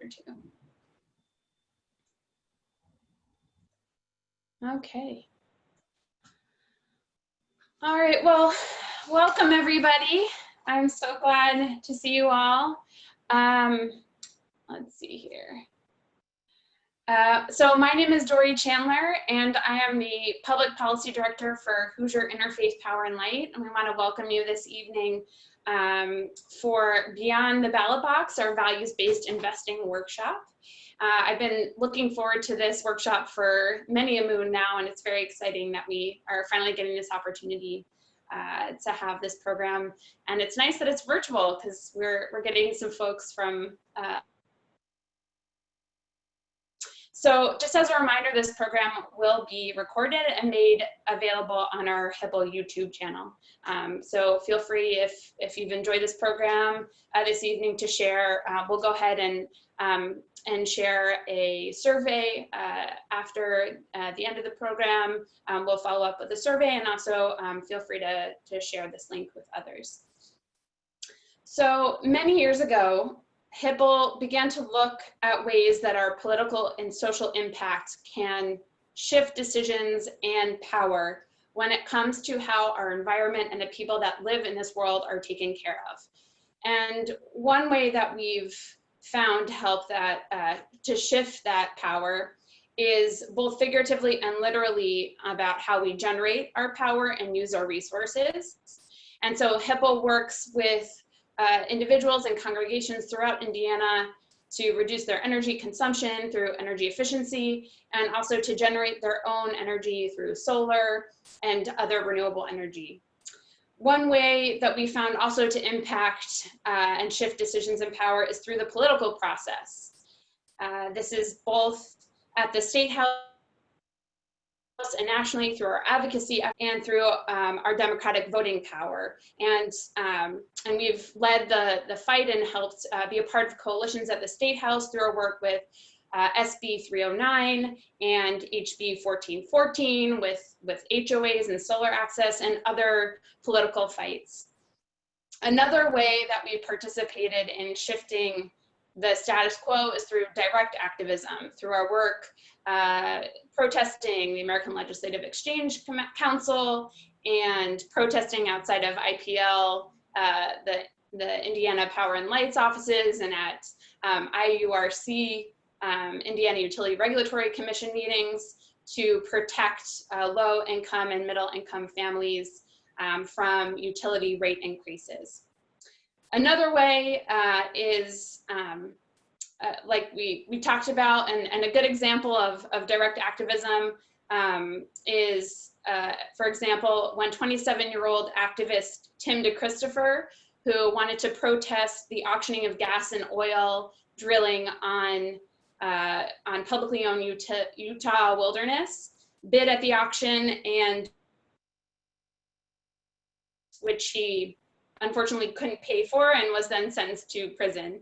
or two. Okay. All right, well, welcome everybody. I'm so glad to see you all. Let's see here. So my name is Dory Chandler, and I am the Public Policy Director for Hoosier Interfaith Power and Light, and we want to welcome you this evening for Beyond the Ballot Box, our values-based investing workshop. I've been looking forward to this workshop for many a moon now, and it's very exciting that we are finally getting this opportunity to have this program. And it's nice that it's virtual because we're getting some folks from So just as a reminder, this program will be recorded and made available on our HIPPO YouTube channel. So feel free, if you've enjoyed this program this evening, to share. We'll go ahead and share a survey after the end of the program. We'll follow up with a survey, and also feel free to share this link with others. So many years ago, HIPPO began to look at ways that our political and social impact can shift decisions and power when it comes to how our environment and the people that live in this world are taken care of. And one way that we've found to help that, to shift that power, is both figuratively and literally about how we generate our power and use our resources. And so HIPPO works with individuals and congregations throughout Indiana to reduce their energy consumption through energy efficiency, and also to generate their own energy through solar and other renewable energy. One way that we found also to impact and shift decisions and power is through the political process. This is both at the State House and nationally through our advocacy and through our democratic voting power. And we've led the fight and helped be a part of coalitions at the State House through our work with SB 309 and HB 1414 with HOAs and solar access and other political fights. Another way that we participated in shifting the status quo is through direct activism, through our work protesting the American Legislative Exchange Council and protesting outside of IPL, the Indiana Power and Lights offices, and at IURC, Indiana Utility Regulatory Commission meetings to protect low-income and middle-income families from utility rate increases. Another way is like we talked about, and a good example of direct activism is, for example, when 27-year-old activist Tim DeChristopher, who wanted to protest the auctioning of gas and oil drilling on publicly owned Utah wilderness, bid at the auction, and which he unfortunately couldn't pay for and was then sentenced to prison,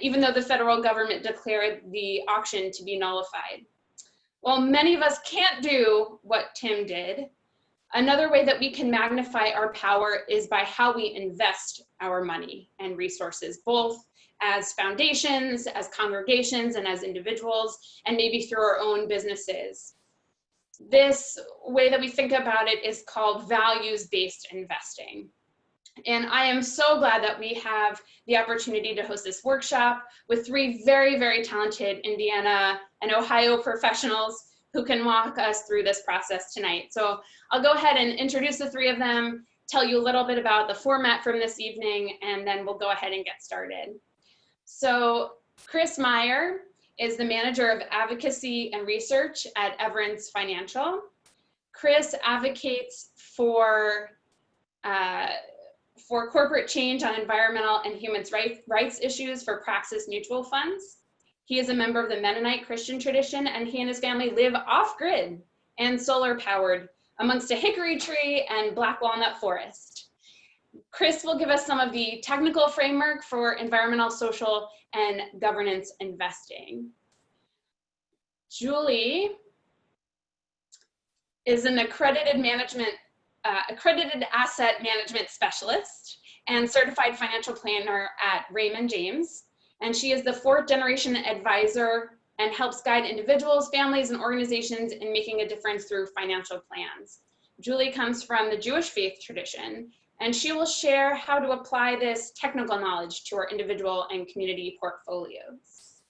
even though the federal government declared the auction to be nullified. Well, many of us can't do what Tim did. Another way that we can magnify our power is by how we invest our money and resources, both as foundations, as congregations, and as individuals, and maybe through our own businesses. This way that we think about it is called values-based investing. And I am so glad that we have the opportunity to host this workshop with three very, very talented Indiana and Ohio professionals who can walk us through this process tonight. So I'll go ahead and introduce the three of them, tell you a little bit about the format from this evening, and then we'll go ahead and get started. So Chris Meyer is the Manager of Advocacy and Research at Everence Financial. Chris advocates for corporate change on environmental and human rights issues for Praxis Mutual Funds. He is a member of the Mennonite Christian tradition, and he and his family live off-grid and solar-powered amongst a hickory tree and black walnut forest. Chris will give us some of the technical framework for environmental, social, and governance investing. Julie is an accredited asset management specialist and certified financial planner at Raymond James. And she is the 4th generation advisor and helps guide individuals, families, and organizations in making a difference through financial plans. Julie comes from the Jewish faith tradition, and she will share how to apply this technical knowledge to our individual and community portfolios.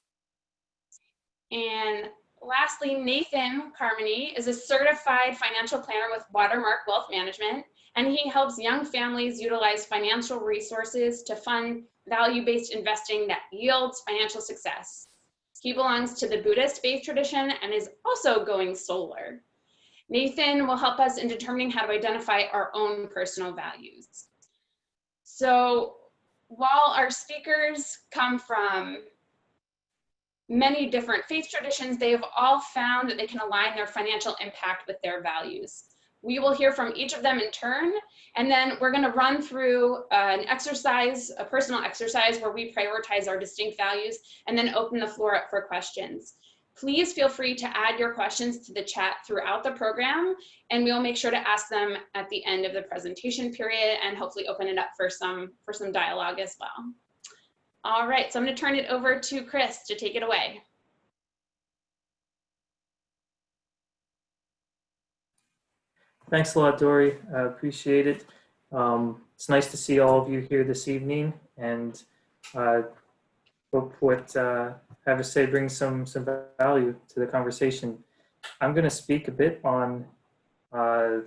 And lastly, Nathan Carmody is a certified financial planner with Watermark Wealth Management, and he helps young families utilize financial resources to fund value-based investing that yields financial success. He belongs to the Buddhist faith tradition and is also going solar. Nathan will help us in determining how to identify our own personal values. So while our speakers come from many different faith traditions, they have all found that they can align their financial impact with their values. We will hear from each of them in turn, and then we're going to run through an exercise, a personal exercise where we prioritize our distinct values and then open the floor up for questions. Please feel free to add your questions to the chat throughout the program, and we'll make sure to ask them at the end of the presentation period and hopefully open it up for some dialogue as well. All right, so I'm going to turn it over to Chris to take it away. Thanks a lot, Dory. I appreciate it. It's nice to see all of you here this evening, and hope what I have to say brings some value to the conversation. I'm going to speak a bit on the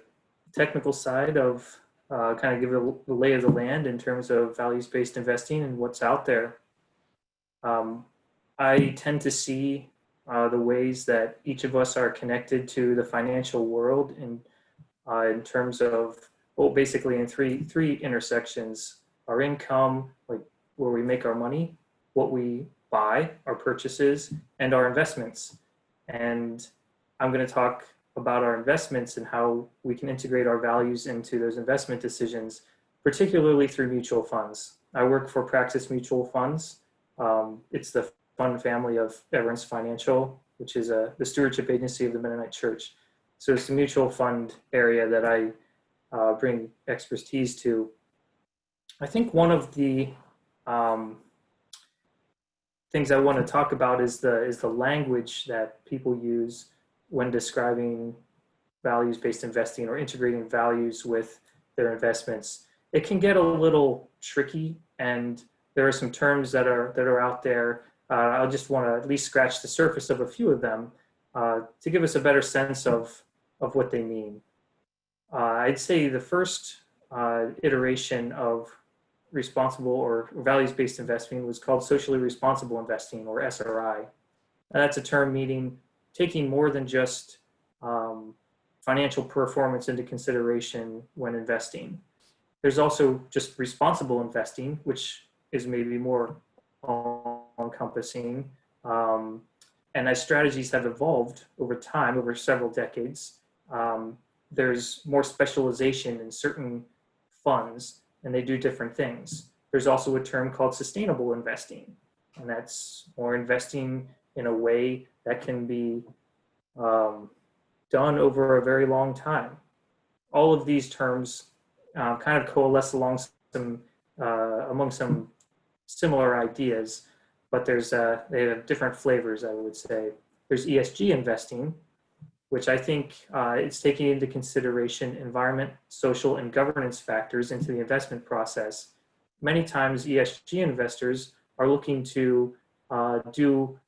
technical side of kind of give the lay of the land in terms of values-based investing and what's out there. I tend to see the ways that each of us are connected to the financial world in terms of, well, basically in three intersections: our income, like where we make our money, what we buy, our purchases, and our investments. And I'm going to talk about our investments and how we can integrate our values into those investment decisions, particularly through mutual funds. I work for Praxis Mutual Funds. It's the fund family of Everence Financial, which is the stewardship agency of the Mennonite Church. So it's the mutual fund area that I bring expertise to. I think one of the things I want to talk about is the language that people use when describing values-based investing or integrating values with their investments. It can get a little tricky, and there are some terms that are out there. I'll just want to at least scratch the surface of a few of them to give us a better sense of what they mean. I'd say the first iteration of responsible or values-based investing was called socially responsible investing, or SRI. And that's a term meaning taking more than just financial performance into consideration when investing. There's also just responsible investing, which is maybe more all-encompassing. And as strategies have evolved over time, over several decades, there's more specialization in certain funds, and they do different things. There's also a term called sustainable investing, and that's more investing in a way that can be done over a very long time. All of these terms kind of coalesce along among some similar ideas, but they have different flavors, I would say. There's ESG investing, which I think is taking into consideration environment, social, and governance factors into the investment process. Many times ESG investors are looking to do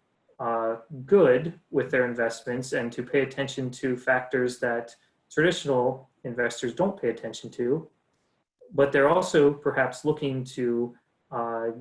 good with their investments and to pay attention to factors that traditional investors don't pay attention to, but they're also perhaps looking to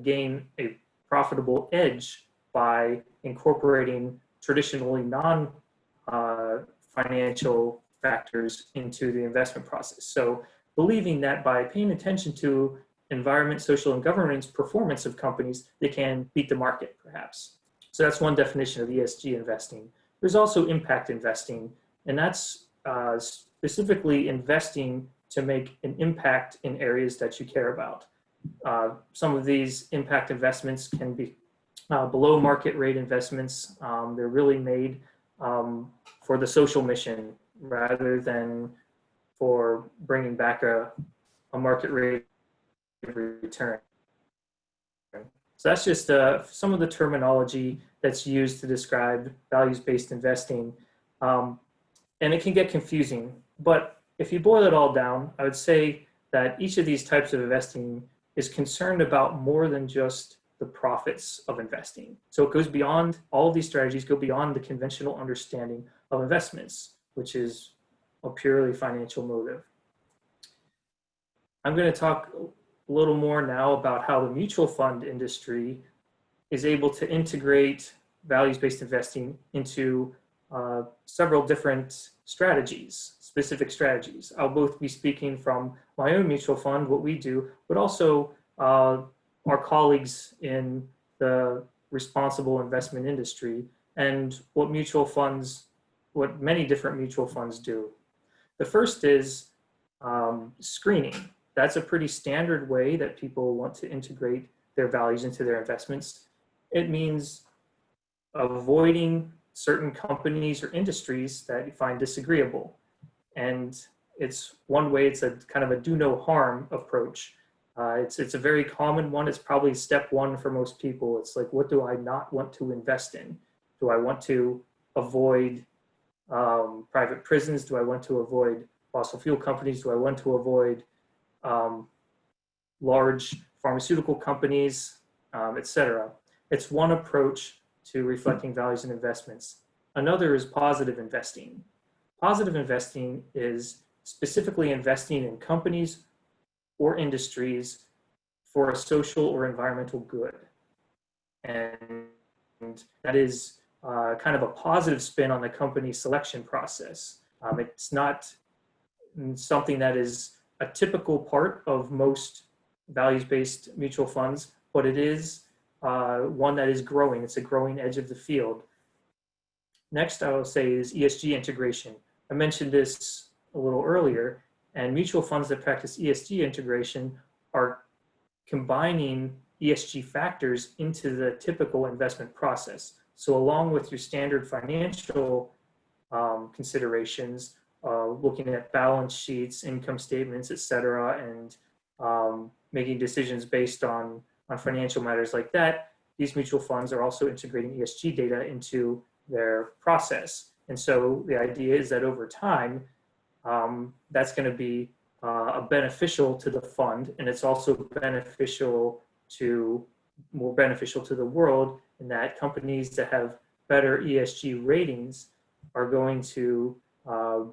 gain a profitable edge by incorporating traditionally non-financial factors into the investment process. So believing that by paying attention to environment, social, and governance performance of companies, they can beat the market, perhaps. So that's one definition of ESG investing. There's also impact investing, and that's specifically investing to make an impact in areas that you care about. Some of these impact investments can be below market rate investments. They're really made for the social mission rather than for bringing back a market rate return. So that's just some of the terminology that's used to describe values-based investing. And it can get confusing, but if you boil it all down, I would say that each of these types of investing is concerned about more than just the profits of investing. So it goes beyond, all of these strategies go beyond the conventional understanding of investments, which is a purely financial motive. I'm going to talk a little more now about how the mutual fund industry is able to integrate values-based investing into several different strategies, specific strategies. I'll both be speaking from my own mutual fund, what we do, but also our colleagues in the responsible investment industry and what many different mutual funds do. The first is screening. That's a pretty standard way that people want to integrate their values into their investments. It means avoiding certain companies or industries that you find disagreeable. And it's one way, it's a kind of a do no harm approach. It's a very common one. It's probably step one for most people. It's like, what do I not want to invest in? Do I want to avoid private prisons? Do I want to avoid fossil fuel companies? Do I want to avoid large pharmaceutical companies, etc.? It's one approach to reflecting values in investments. Another is positive investing. Positive investing is specifically investing in companies or industries for a social or environmental good. And that is kind of a positive spin on the company selection process. It's not something that is a typical part of most values-based mutual funds, but it is one that is growing. It's a growing edge of the field. Next, I will say is ESG integration. I mentioned this a little earlier, and mutual funds that practice ESG integration are combining ESG factors into the typical investment process. So along with your standard financial considerations, looking at balance sheets, income statements, et cetera, and making decisions based on financial matters like that, these mutual funds are also integrating ESG data into their process. And so the idea is that over time, that's going to be beneficial to the fund, and it's also more beneficial to the world, in that companies that have better ESG ratings are going to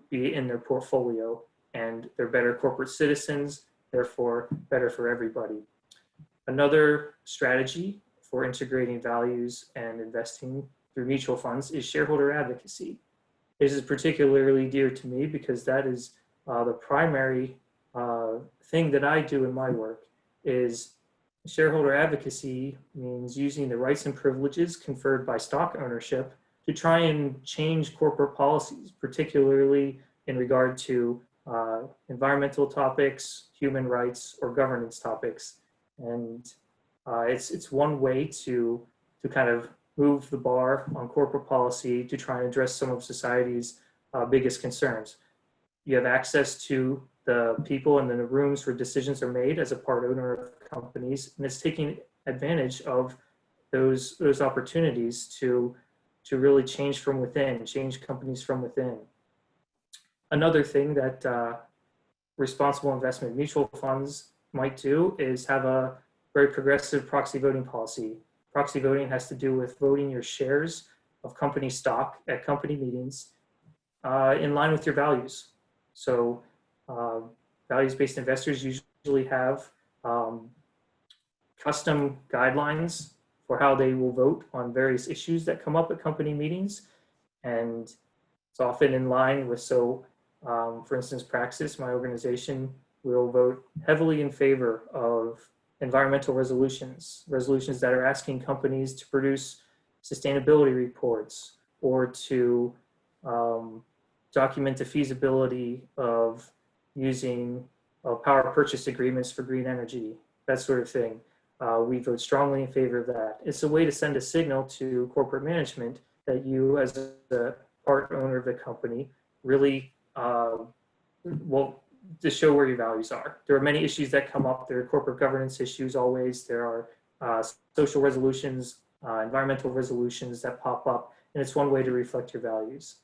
be in their portfolio, and they're better corporate citizens, therefore better for everybody. Another strategy for integrating values and investing through mutual funds is shareholder advocacy. This is particularly dear to me because that is the primary thing that I do in my work. Is shareholder advocacy means using the rights and privileges conferred by stock ownership to try and change corporate policies, particularly in regard to environmental topics, human rights, or governance topics. And it's one way to kind of move the bar on corporate policy to try and address some of society's biggest concerns. You have access to the people and the rooms where decisions are made as a part owner of companies, and it's taking advantage of those opportunities to really change from within, change companies from within. Another thing that responsible investment mutual funds might do is have a very progressive proxy voting policy. Proxy voting has to do with voting your shares of company stock at company meetings in line with your values. So values-based investors usually have custom guidelines for how they will vote on various issues that come up at company meetings. And it's often in line with, for instance, Praxis, my organization, will vote heavily in favor of environmental resolutions that are asking companies to produce sustainability reports or to document the feasibility of using power purchase agreements for green energy, that sort of thing. We vote strongly in favor of that. It's a way to send a signal to corporate management that you, as a part owner of the company, really to show where your values are. There are many issues that come up. There are corporate governance issues always. There are uh, social resolutions, environmental resolutions that pop up, and it's one way to reflect your values.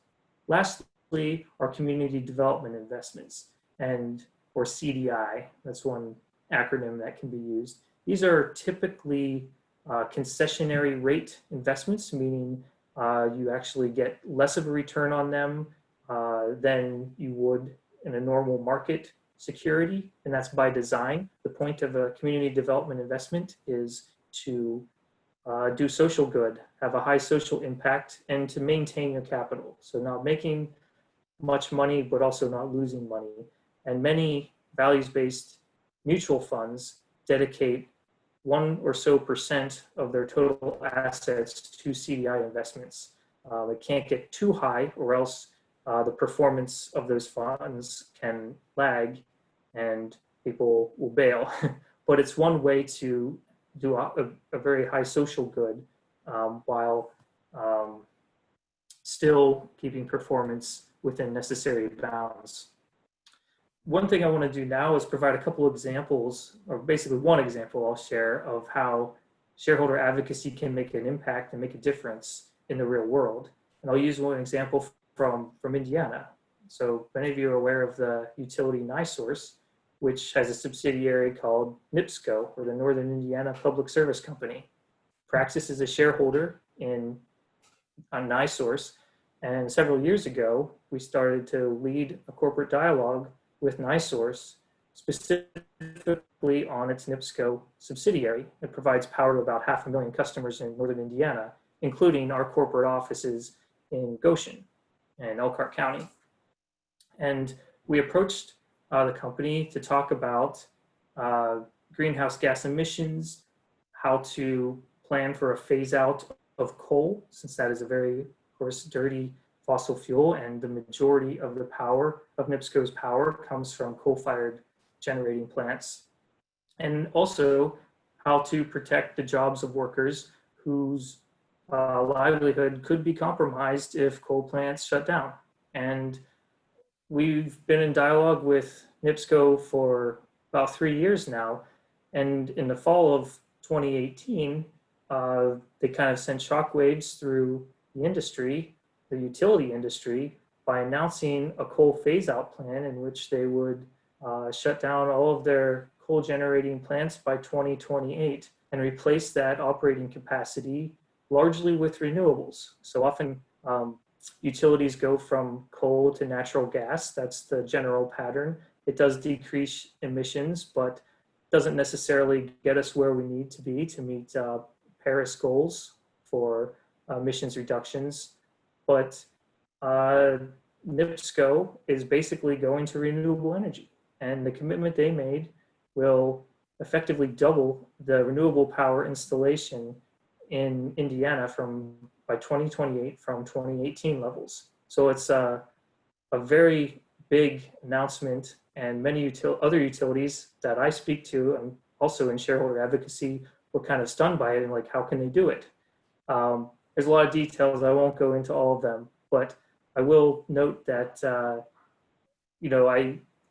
Lastly, are community development investments, and or CDI. That's one acronym that can be used. These are typically concessionary rate investments, meaning you actually get less of a return on them than you would in a normal market security, and that's by design. The point of a community development investment is to do social good, have a high social impact, and to maintain your capital. So not making much money, but also not losing money. And many values-based mutual funds dedicate 1% of their total assets to CDI investments. It can't get too high, or else the performance of those funds can lag and people will bail. But it's one way to do a very high social good while still keeping performance within necessary bounds. One thing I want to do now is provide a couple examples, or basically one example I'll share, of how shareholder advocacy can make an impact and make a difference in the real world. And I'll use one example from Indiana. So many of you are aware of the utility NiSource, which has a subsidiary called NIPSCO, or the Northern Indiana Public Service Company. Praxis is a shareholder on NiSource, and several years ago, we started to lead a corporate dialogue with NiSource, specifically on its NIPSCO subsidiary. It provides power to about 500,000 customers in Northern Indiana, including our corporate offices in Goshen and Elkhart County. And we approached the company to talk about greenhouse gas emissions, how to plan for a phase out of coal, since that is a very, of course, dirty fossil fuel, and the majority of the power of NIPSCO's power comes from coal-fired generating plants. And also how to protect the jobs of workers whose livelihood could be compromised if coal plants shut down. And we've been in dialogue with NIPSCO for about 3 years now. And in the fall of 2018, they kind of sent shockwaves through the industry, the utility industry, by announcing a coal phase-out plan in which they would shut down all of their coal generating plants by 2028 and replace that operating capacity largely with renewables. So often utilities go from coal to natural gas. That's the general pattern. It does decrease emissions, but doesn't necessarily get us where we need to be to meet Paris goals for emissions reductions. But NIPSCO is basically going to renewable energy, and the commitment they made will effectively double the renewable power installation in Indiana by 2028 from 2018 levels. So it's a very big announcement, and many other utilities that I speak to, and also in shareholder advocacy, were kind of stunned by it and like, how can they do it? There's a lot of details. I won't go into all of them, but I will note that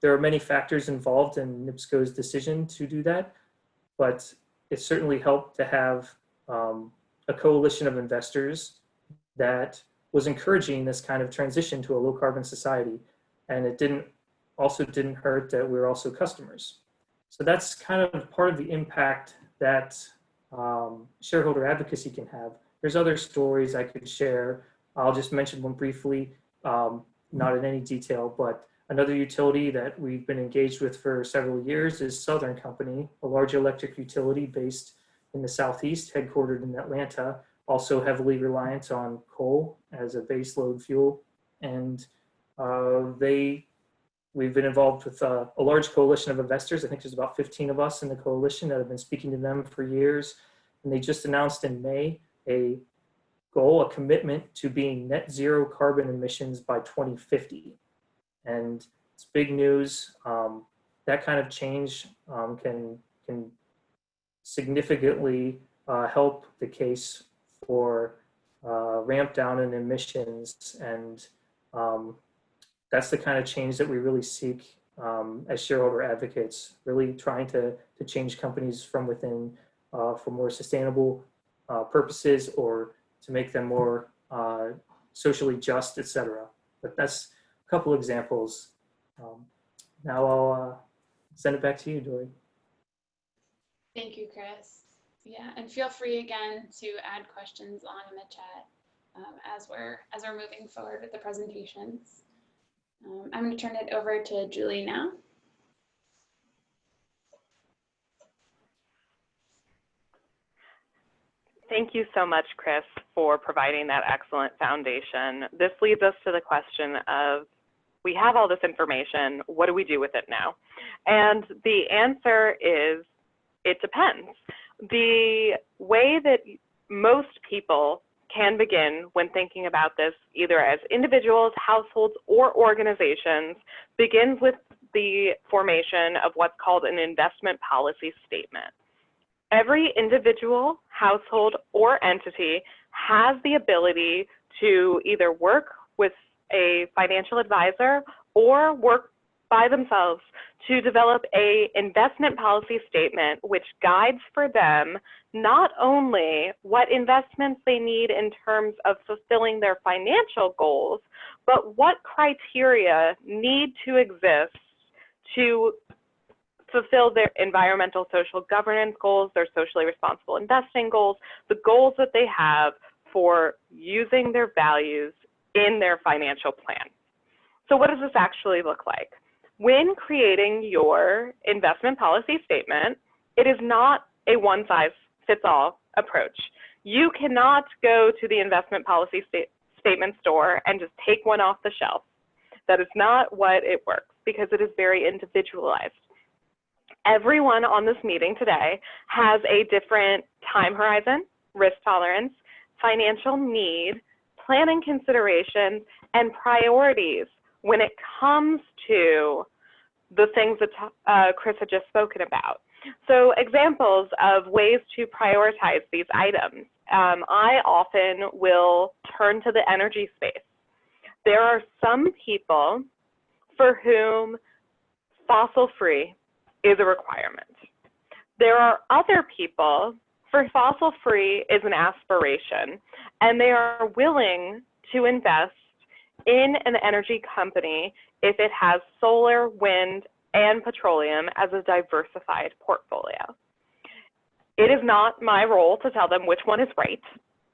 there are many factors involved in NIPSCO's decision to do that, but it certainly helped to have a coalition of investors that was encouraging this kind of transition to a low carbon society. And it didn't hurt that we're also customers. So that's kind of part of the impact that shareholder advocacy can have. There's other stories I could share. I'll just mention one briefly, not in any detail, but another utility that we've been engaged with for several years is Southern Company, a large electric utility based in the Southeast, headquartered in Atlanta, also heavily reliant on coal as a base load fuel. And we've been involved with a large coalition of investors. I think there's about 15 of us in the coalition that have been speaking to them for years. And they just announced in May a commitment to being net zero carbon emissions by 2050. And it's big news. That kind of change can significantly help the case for ramp down in emissions. And that's the kind of change that we really seek as shareholder advocates, really trying to change companies from within for more sustainable purposes, or to make them more socially just, etc. But that's a couple examples. Now I'll send it back to you, Dory. Thank you, Chris. Yeah, and feel free again to add questions along in the chat as we're moving forward with the presentations. I'm going to turn it over to Julie now. Thank you so much, Chris, for providing that excellent foundation. This leads us to the question of, we have all this information, what do we do with it now? And the answer is, it depends. The way that most people can begin when thinking about this, either as individuals, households, or organizations, begins with the formation of what's called an investment policy statement. Every individual, household, or entity has the ability to either work with a financial advisor or work by themselves to develop an investment policy statement which guides for them not only what investments they need in terms of fulfilling their financial goals, but what criteria need to exist to fulfill their environmental, social governance goals, their socially responsible investing goals, the goals that they have for using their values in their financial plan. So what does this actually look like? When creating your investment policy statement, it is not a one-size-fits-all approach. You cannot go to the investment policy statement store and just take one off the shelf. That is not what it works, because it is very individualized. Everyone on this meeting today has a different time horizon, risk tolerance, financial need, planning considerations, and priorities when it comes to the things that Chris had just spoken about. So examples of ways to prioritize these items. I often will turn to the energy space. There are some people for whom fossil-free is a requirement. There are other people for fossil-free is an aspiration, and they are willing to invest in an energy company if it has solar, wind, and petroleum as a diversified portfolio. It is not my role to tell them which one is right.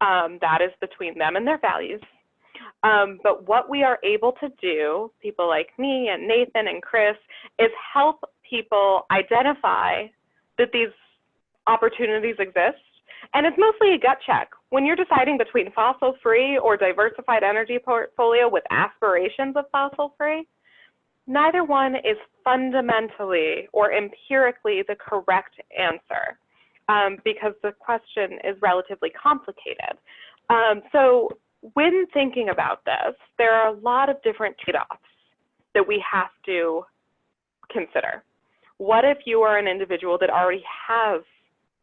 That is between them and their values. But what we are able to do, people like me and Nathan and Chris, is help people identify that these opportunities exist. And it's mostly a gut check. When you're deciding between fossil-free or diversified energy portfolio with aspirations of fossil-free, neither one is fundamentally or empirically the correct answer because the question is relatively complicated. So when thinking about this, there are a lot of different trade-offs that we have to consider. What if you are an individual that already has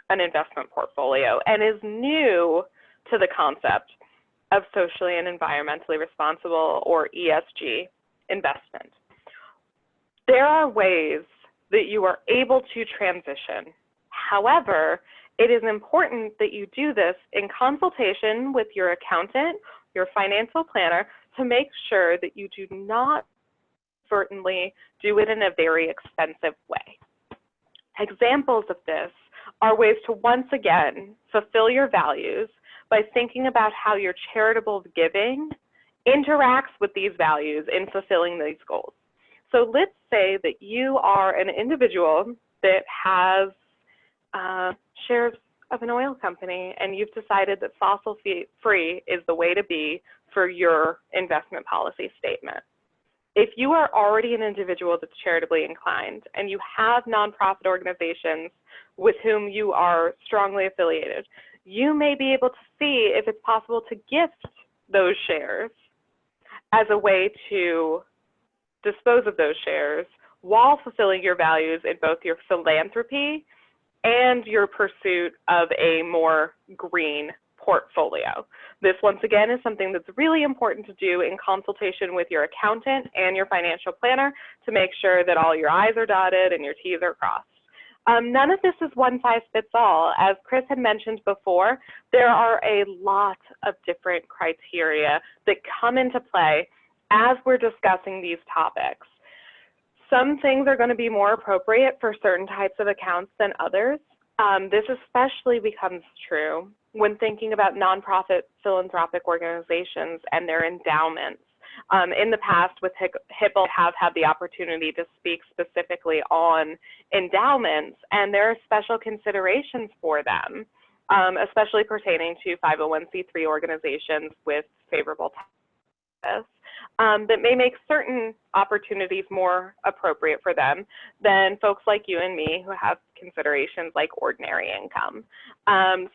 an investment portfolio and is new to the concept of socially and environmentally responsible or ESG investment? There are ways that you are able to transition. However, it is important that you do this in consultation with your accountant, your financial planner, to make sure that you do not certainly do it in a very expensive way. Examples of this are ways to once again fulfill your values by thinking about how your charitable giving interacts with these values in fulfilling these goals. So let's say that you are an individual that has shares of an oil company and you've decided that fossil-free is the way to be for your investment policy statement. If you are already an individual that's charitably inclined and you have nonprofit organizations with whom you are strongly affiliated, you may be able to see if it's possible to gift those shares as a way to dispose of those shares while fulfilling your values in both your philanthropy and your pursuit of a more green portfolio. This, once again, is something that's really important to do in consultation with your accountant and your financial planner to make sure that all your I's are dotted and your T's are crossed. None of this is one size fits all. As Chris had mentioned before, there are a lot of different criteria that come into play as we're discussing these topics. Some things are going to be more appropriate for certain types of accounts than others. This especially becomes true when thinking about nonprofit philanthropic organizations and their endowments. In the past with HIPAA, have had the opportunity to speak specifically on endowments, and there are special considerations for them, especially pertaining to 501c3 organizations with favorable tax that may make certain opportunities more appropriate for them than folks like you and me who have considerations like ordinary income.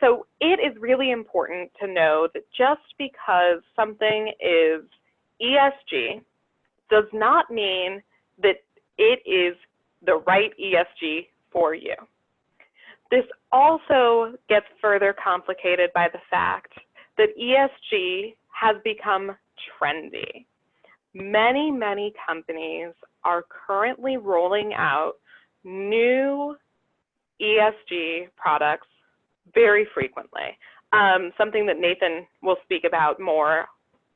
So it is really important to know that just because something is ESG does not mean that it is the right ESG for you. This also gets further complicated by the fact that ESG has become trendy. Many, many companies are currently rolling out new ESG products very frequently, something that Nathan will speak about more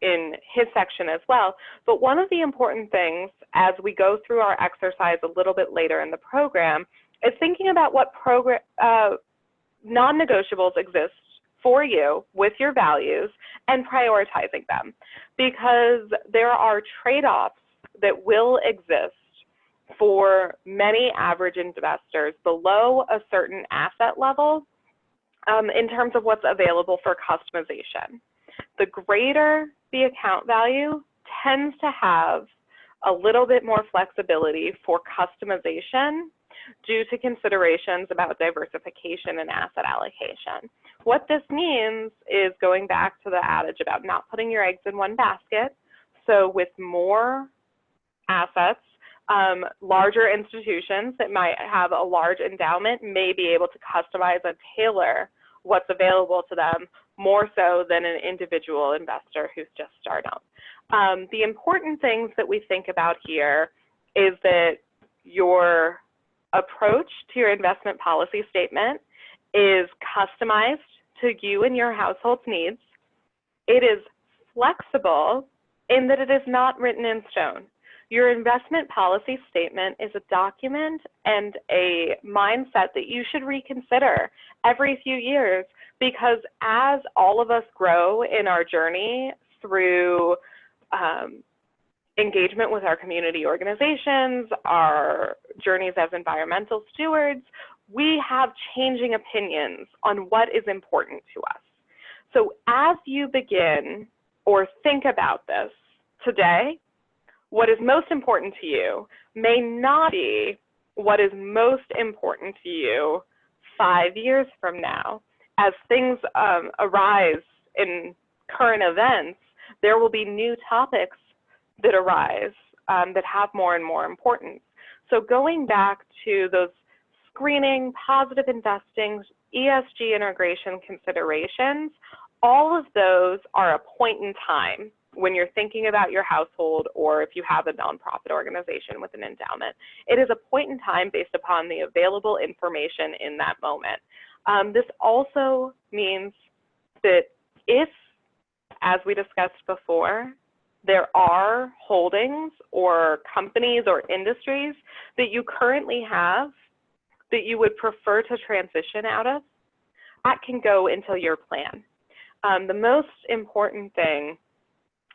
in his section as well. But one of the important things as we go through our exercise a little bit later in the program is thinking about what non-negotiables exist for you with your values and prioritizing them, because there are trade-offs that will exist for many average investors below a certain asset level in terms of what's available for customization. The greater the account value tends to have a little bit more flexibility for customization due to considerations about diversification and asset allocation. What this means is going back to the adage about not putting your eggs in one basket. So with more assets, larger institutions that might have a large endowment may be able to customize and tailor what's available to them more so than an individual investor who's just starting out. The important things that we think about here is that your approach to your investment policy statement is customized to you and your household's needs. It is flexible in that it is not written in stone. Your investment policy statement is a document and a mindset that you should reconsider every few years, because as all of us grow in our journey through engagement with our community organizations, our journeys as environmental stewards, we have changing opinions on what is important to us. So as you begin or think about this today, what is most important to you may not be what is most important to you 5 years from now. As things arise in current events, there will be new topics that arise that have more and more importance. So going back to those screening, positive investing, ESG integration considerations, all of those are a point in time when you're thinking about your household, or if you have a nonprofit organization with an endowment. It is a point in time based upon the available information in that moment. This also means that if, as we discussed before, there are holdings or companies or industries that you currently have that you would prefer to transition out of, that can go into your plan. The most important thing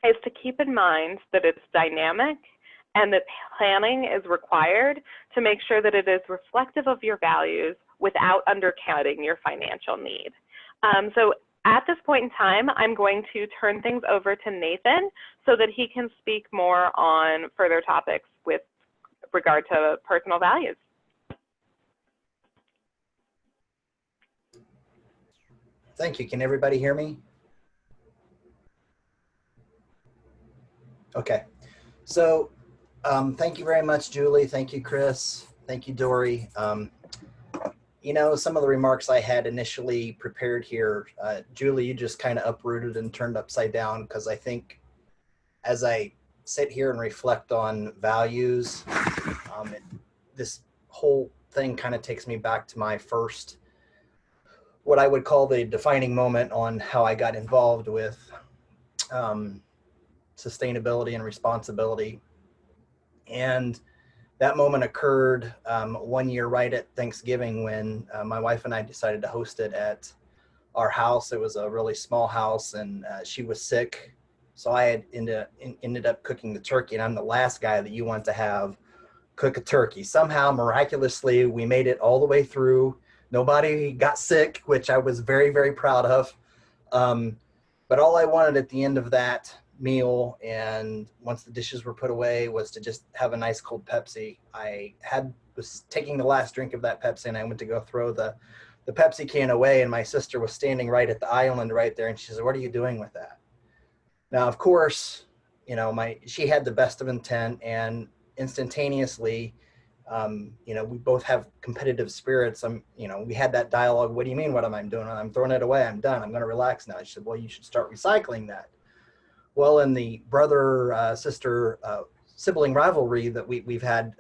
is to keep in mind that it's dynamic and that planning is required to make sure that it is reflective of your values without undercutting your financial need. So at this point in time, I'm going to turn things over to Nathan so that he can speak more on further topics with regard to personal values. Thank you. Can everybody hear me? Okay. So thank you very much, Julie. Thank you, Chris. Thank you, Dory. You know, some of the remarks I had initially prepared here, Julie, you just kind of uprooted and turned upside down, because I think as I sit here and reflect on values, this whole thing kind of takes me back to my first, what I would call the defining moment on how I got involved with sustainability and responsibility. And that moment occurred one year right at Thanksgiving when my wife and I decided to host it at our house. It was a really small house, and she was sick. So I had ended up cooking the turkey, and I'm the last guy that you want to have cook a turkey. Somehow, miraculously, we made it all the way through. Nobody got sick, which I was very, very proud of. But all I wanted at the end of that meal, and once the dishes were put away, was to just have a nice cold Pepsi. Was taking the last drink of that Pepsi, and I went to go throw the Pepsi can away, and my sister was standing right at the island right there, and she said, "What are you doing with that?" Now, of course, you know, she had the best of intent, and instantaneously, you know, we both have competitive spirits. You know, we had that dialogue. "What do you mean? What am I doing? I'm throwing it away. I'm done. I'm going to relax now." She said, "Well, you should start recycling that." Well, in the brother, sister, sibling rivalry that we've had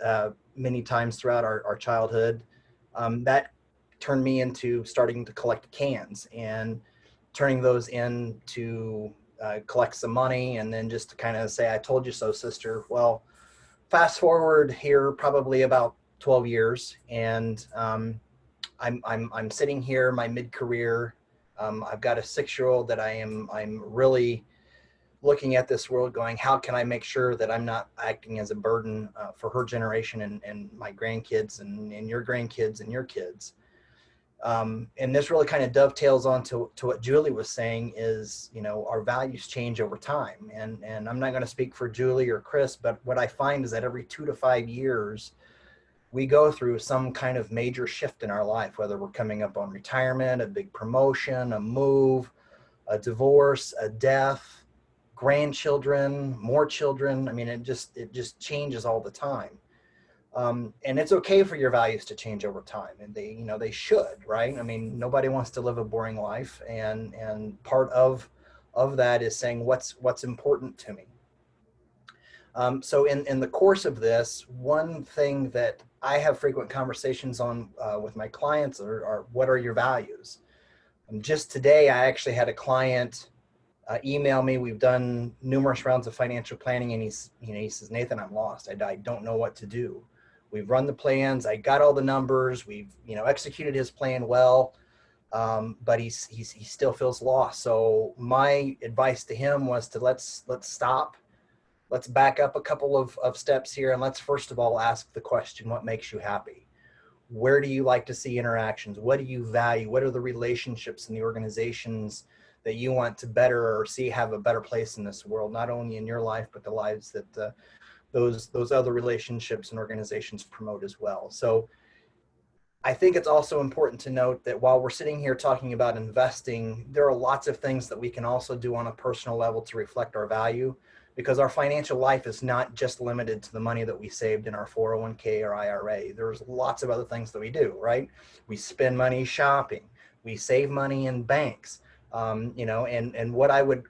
many times throughout our childhood, that turned me into starting to collect cans and turning those in to collect some money, and then just to kind of say, "I told you so, sister." Well, fast forward here probably about 12 years, and I'm sitting here, my mid-career. I've got a 6-year-old that I'm really looking at this world going, how can I make sure that I'm not acting as a burden for her generation and my grandkids and your grandkids and your kids. And this really kind of dovetails on to what Julie was saying is, you know, our values change over time. And I'm not going to speak for Julie or Chris, but what I find is that every 2 to 5 years, we go through some kind of major shift in our life, whether we're coming up on retirement, a big promotion, a move, a divorce, a death, grandchildren, more children. I mean, it just changes all the time. And it's okay for your values to change over time, and they should, right? I mean, nobody wants to live a boring life, and part of that is saying what's important to me. So in the course of this, one thing that I have frequent conversations on with my clients are what are your values? And just today, I actually had a client email me. We've done numerous rounds of financial planning, and he says, "Nathan, I'm lost. I don't know what to do. We've run the plans. I got all the numbers. We've executed his plan well, but he still feels lost." So my advice to him was to let's stop. Let's back up a couple of steps here, and let's first of all ask the question: what makes you happy? Where do you like to see interactions? What do you value? What are the relationships in the organizations that you want to better or see have a better place in this world, not only in your life, but the lives that those other relationships and organizations promote as well. So I think it's also important to note that while we're sitting here talking about investing, there are lots of things that we can also do on a personal level to reflect our value, because our financial life is not just limited to the money that we saved in our 401k or IRA. There's lots of other things that we do, right? We spend money shopping, we save money in banks. And what I would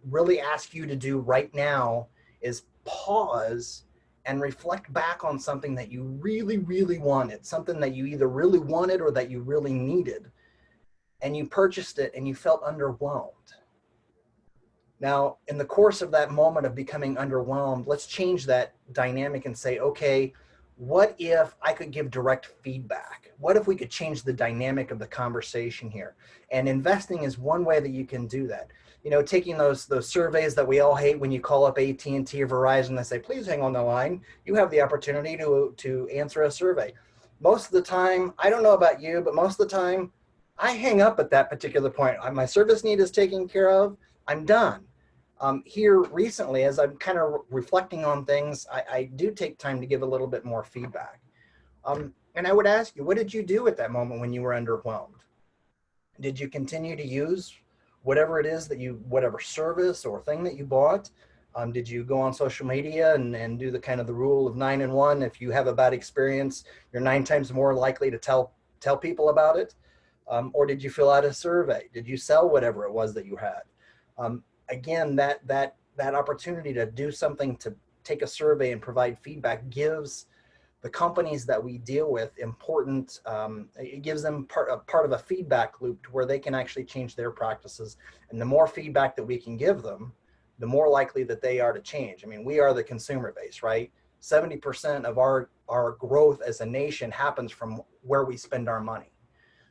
really ask you to do right now is pause and reflect back on something that you really, really wanted, something that you either really wanted or that you really needed, and you purchased it and you felt underwhelmed. Now, in the course of that moment of becoming underwhelmed, let's change that dynamic and say, okay, what if I could give direct feedback? What if we could change the dynamic of the conversation here? And investing is one way that you can do that. Taking those surveys that we all hate when you call up AT&T or Verizon, they say, "Please hang on the line. You have the opportunity to answer a survey." Most of the time, I don't know about you, but most of the time, I hang up at that particular point. My service need is taken care of. I'm done. Here recently, as I'm kind of reflecting on things, I do take time to give a little bit more feedback. And I would ask you, what did you do at that moment when you were underwhelmed? Did you continue to use whatever it is whatever service or thing that you bought? Did you go on social media and do the kind of the rule of 9 and 1? If you have a bad experience, you're 9 times more likely to tell people about it. Or did you fill out a survey? Did you sell whatever it was that you had? Again, that opportunity to do something, to take a survey and provide feedback, gives the companies that we deal with important, it gives them part of a feedback loop to where they can actually change their practices. And the more feedback that we can give them, the more likely that they are to change. I mean, we are the consumer base, right? 70% of our growth as a nation happens from where we spend our money.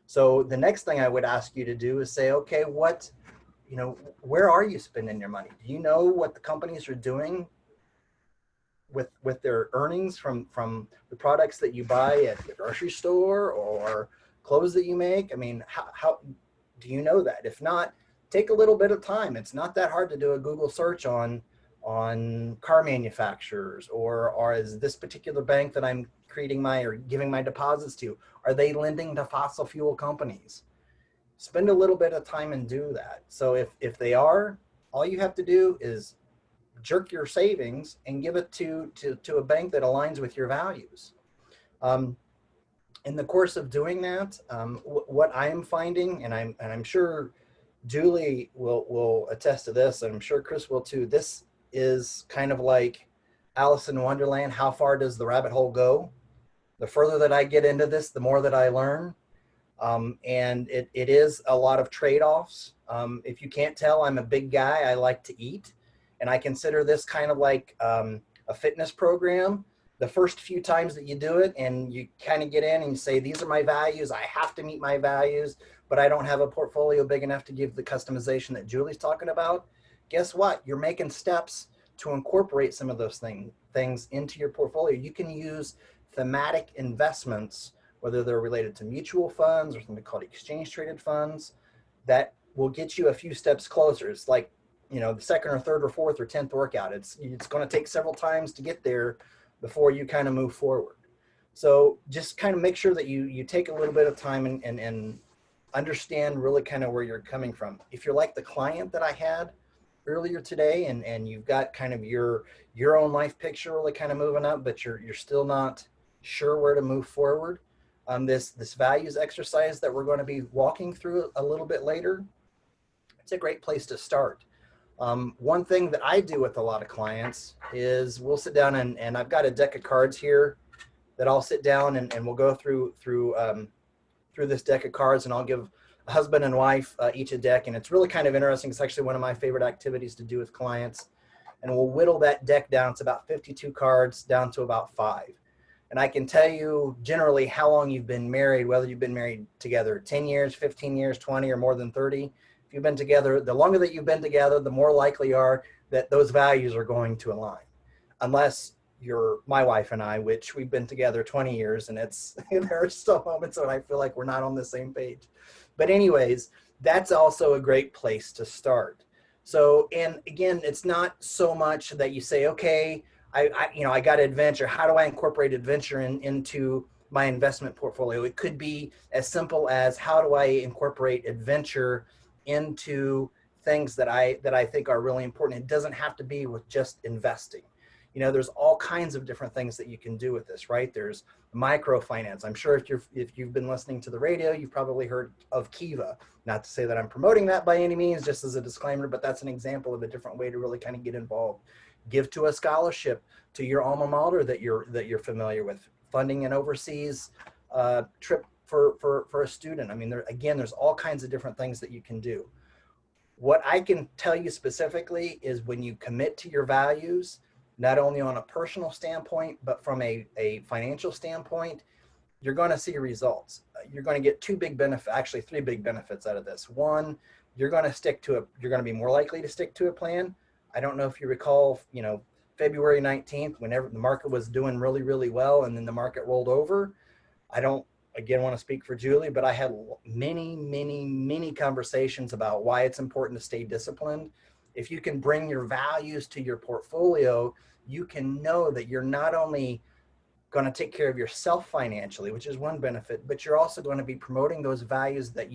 So the next thing I would ask you to do is say, okay, where are you spending your money? Do you know what the companies are doing with their earnings from the products that you buy at the grocery store or clothes that you make? I mean, how do you know that? If not, take a little bit of time. It's not that hard to do a Google search on car manufacturers, or is this particular bank that I'm creating or giving my deposits to, are they lending to fossil fuel companies? Spend a little bit of time and do that. So if they are, all you have to do is jerk your savings and give it to a bank that aligns with your values. In the course of doing that, what I'm finding, and I'm sure Julie will attest to this, and I'm sure Chris will too, this is kind of like Alice in Wonderland. How far does the rabbit hole go? The further that I get into this, the more that I learn. And it is a lot of trade-offs. If you can't tell, I'm a big guy. I like to eat. And I consider this kind of like a fitness program. The first few times that you do it and you kind of get in and you say, these are my values, I have to meet my values, but I don't have a portfolio big enough to give the customization that Julie's talking about. Guess what? You're making steps to incorporate some of those things into your portfolio. You can use thematic investments, whether they're related to mutual funds or something called exchange traded funds, that will get you a few steps closer. It's like, the second or third or fourth or 10th workout. It's going to take several times to get there before you kind of move forward. So just kind of make sure that you take a little bit of time and understand really kind of where you're coming from. If you're like the client that I had earlier today and you've got kind of your own life picture really kind of moving up, but you're still not sure where to move forward, this values exercise that we're going to be walking through a little bit later, it's a great place to start. One thing that I do with a lot of clients is we'll sit down and I've got a deck of cards here that I'll sit down and we'll go through this deck of cards, and I'll give a husband and wife each a deck. And it's really kind of interesting. It's actually one of my favorite activities to do with clients. And we'll whittle that deck down. It's about 52 cards down to about 5. And I can tell you generally how long you've been married, whether you've been married together 10 years, 15 years, 20, or more than 30. If you've been together, the longer that you've been together, the more likely you are that those values are going to align. Unless you're my wife and I, which we've been together 20 years, and there are still moments when I feel like we're not on the same page. But anyways, that's also a great place to start. So, and again, it's not so much that you say, okay, I got adventure. How do I incorporate adventure into my investment portfolio? It could be as simple as, how do I incorporate adventure into things that I think are really important? It doesn't have to be with just investing. There's all kinds of different things that you can do with this, right? There's microfinance. I'm sure if you've been listening to the radio, you've probably heard of Kiva. Not to say that I'm promoting that by any means, just as a disclaimer, but that's an example of a different way to really kind of get involved. Give to a scholarship to your alma mater that you're familiar with. Funding an overseas trip for a student. I mean, there's all kinds of different things that you can do. What I can tell you specifically is when you commit to your values, not only on a personal standpoint, but from a financial standpoint, you're going to see results. You're going to get three big benefits out of this. One, you're going to be more likely to stick to a plan. I don't know if you recall, February 19th, whenever the market was doing really, really well, and then the market rolled over. I don't, again, want to speak for Julie, but I had many, many, many conversations about why it's important to stay disciplined. If you can bring your values to your portfolio, you can know that you're not only going to take care of yourself financially, which is one benefit, but you're also going to be promoting those values that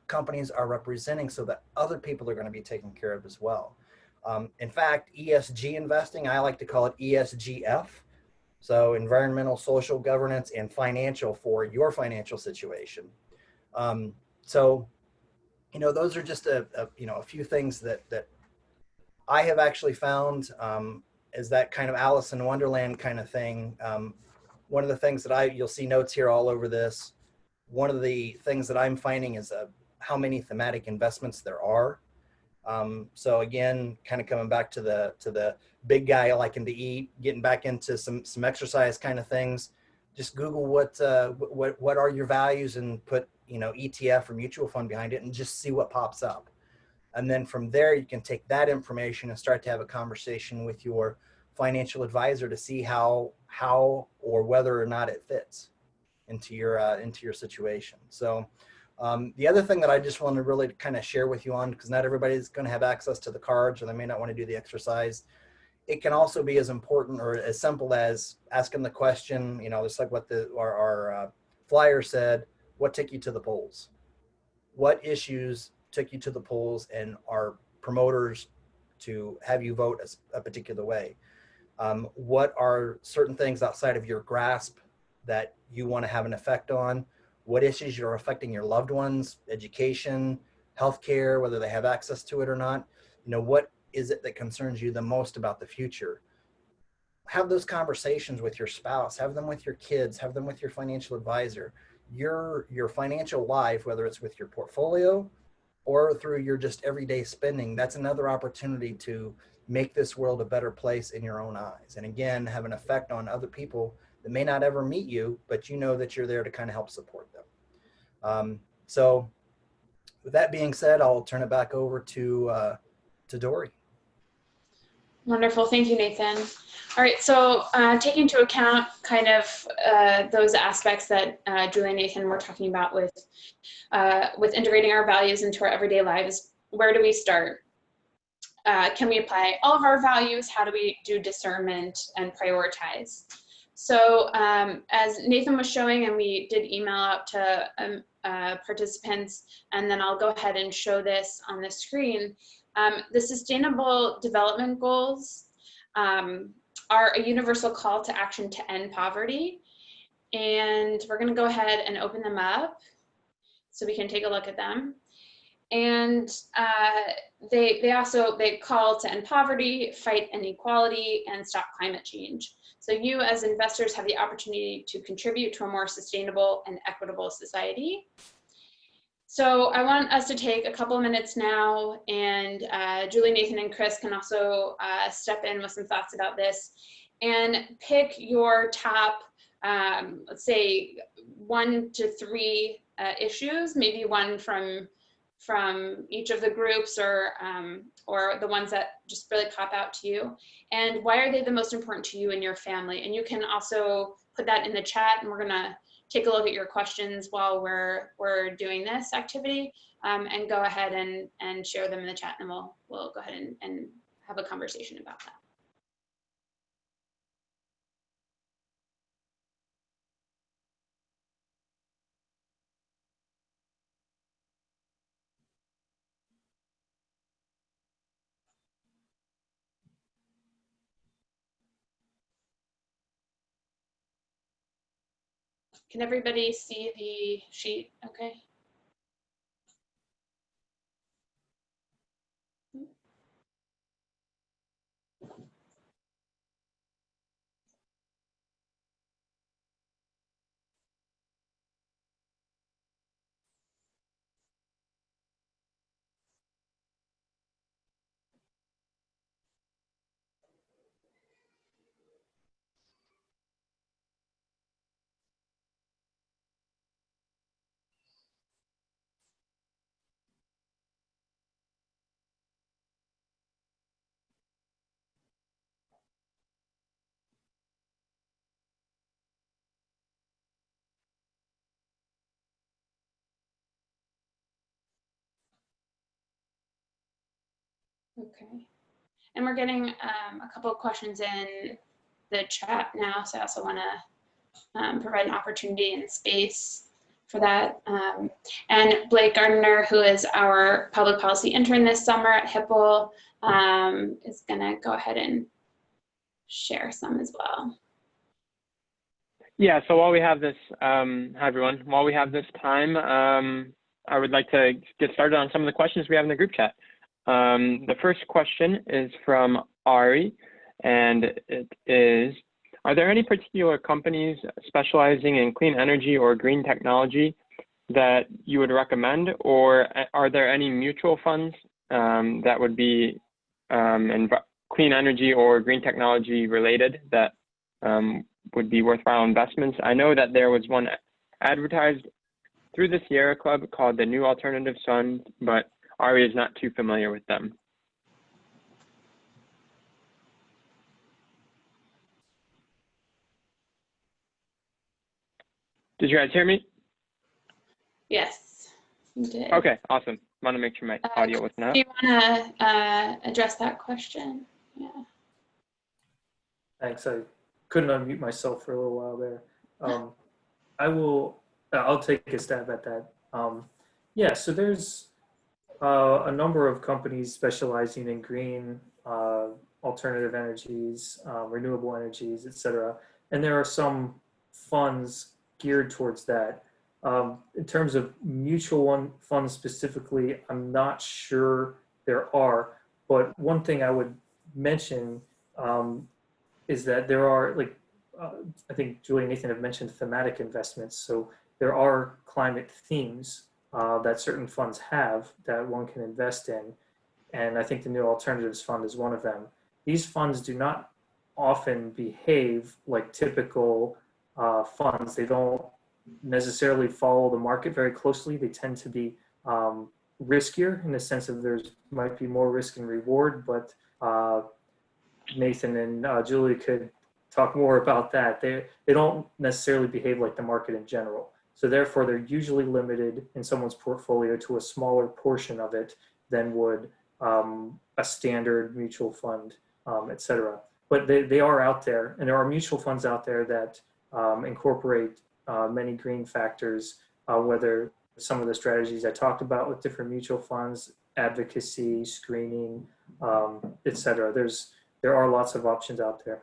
companies are representing, so that other people are going to be taken care of as well. In fact, ESG investing, I like to call it ESGF. So environmental, social, governance, and financial for your financial situation. So those are just a few things that I have actually found as that kind of Alice in Wonderland kind of thing. one of the things that you'll see notes here all over this. One of the things that I'm finding is how many thematic investments there are. So again, kind of coming back to the big guy liking to eat, getting back into some exercise kind of things. Just Google what are your values and put, you know, ETF or mutual fund behind it and just see what pops up. And then from there, you can take that information and start to have a conversation with your financial advisor to see how or whether or not it fits into your situation. So the other thing that I just want to really kind of share with you on, because not everybody's going to have access to the cards, or they may not want to do the exercise. It can also be as important or as simple as asking the question, you know, just like what our flyer said, what took you to the polls? What issues took you to the polls and are promoters to have you vote a particular way? What are certain things outside of your grasp that you want to have an effect on? What issues are affecting your loved ones, education, healthcare, whether they have access to it or not? You know, what is it that concerns you the most about the future? Have those conversations with your spouse, have them with your kids, have them with your financial advisor. Your financial life, whether it's with your portfolio or through your just everyday spending, that's another opportunity to make this world a better place in your own eyes. And again, have an effect on other people that may not ever meet you, but you know that you're there to kind of help support them. So with that being said, I'll turn it back over to Dory. Wonderful. Thank you, Nathan. All right. So taking into account kind of those aspects that Julie and Nathan were talking about with integrating our values into our everyday lives, where do we start? Can we apply all of our values? How do we do discernment and prioritize? So as Nathan was showing, and we did email out to participants, and then I'll go ahead and show this on the screen. The Sustainable Development Goals are a universal call to action to end poverty. And we're going to go ahead and open them up so we can take a look at them. And they call to end poverty, fight inequality, and stop climate change. So you as investors have the opportunity to contribute to a more sustainable and equitable society. So I want us to take a couple of minutes now, and Julie, Nathan, and Chris can also step in with some thoughts about this, and pick your top, let's say 1 to 3 issues, maybe one from each of the groups, or the ones that just really pop out to you, and why are they the most important to you and your family? And you can also put that in the chat, and we're gonna take a look at your questions while we're doing this activity, and go ahead and share them in the chat, and we'll go ahead and have a conversation about that. Can everybody see the sheet? Okay. Okay. And we're getting a couple of questions in the chat now, so I also want to provide an opportunity and space for that. And Blake Gardner, who is our public policy intern this summer at Hipple, is going to go ahead and share some as well. Yeah, so while we have this, hi everyone, while we have this time, I would like to get started on some of the questions we have in the group chat. The first question is from Ari, and it is, Are there any particular companies specializing in clean energy or green technology that you would recommend, or are there any mutual funds that would be clean energy or green technology related that would be worthwhile investments? I know that there was one advertised through the Sierra Club called the New Alternatives Fund, but Ari is not too familiar with them. Did you guys hear me? Yes, you did. Okay, awesome. Want to make sure my audio wasn't out. Do you want to address that question? Yeah. Thanks. I couldn't unmute myself for a little while there. I'll take a stab at that. Yeah, so there's a number of companies specializing in green, alternative energies, renewable energies, et cetera. And there are some funds geared towards that. In terms of mutual funds specifically, I'm not sure there are, but one thing I would mention is that there are, like, I think Julie and Nathan have mentioned thematic investments. So there are climate themes that certain funds have that one can invest in. And I think the New Alternatives Fund is one of them. These funds do not often behave like typical funds. They don't necessarily follow the market very closely. They tend to be riskier in the sense of there's might be more risk and reward, but Nathan and Julie could talk more about that. They don't necessarily behave like the market in general. So therefore, they're usually limited in someone's portfolio to a smaller portion of it than would a standard mutual fund, et cetera. But they are out there, and there are mutual funds out there that incorporate many green factors, whether some of the strategies I talked about with different mutual funds, advocacy, screening, et cetera. There are lots of options out there.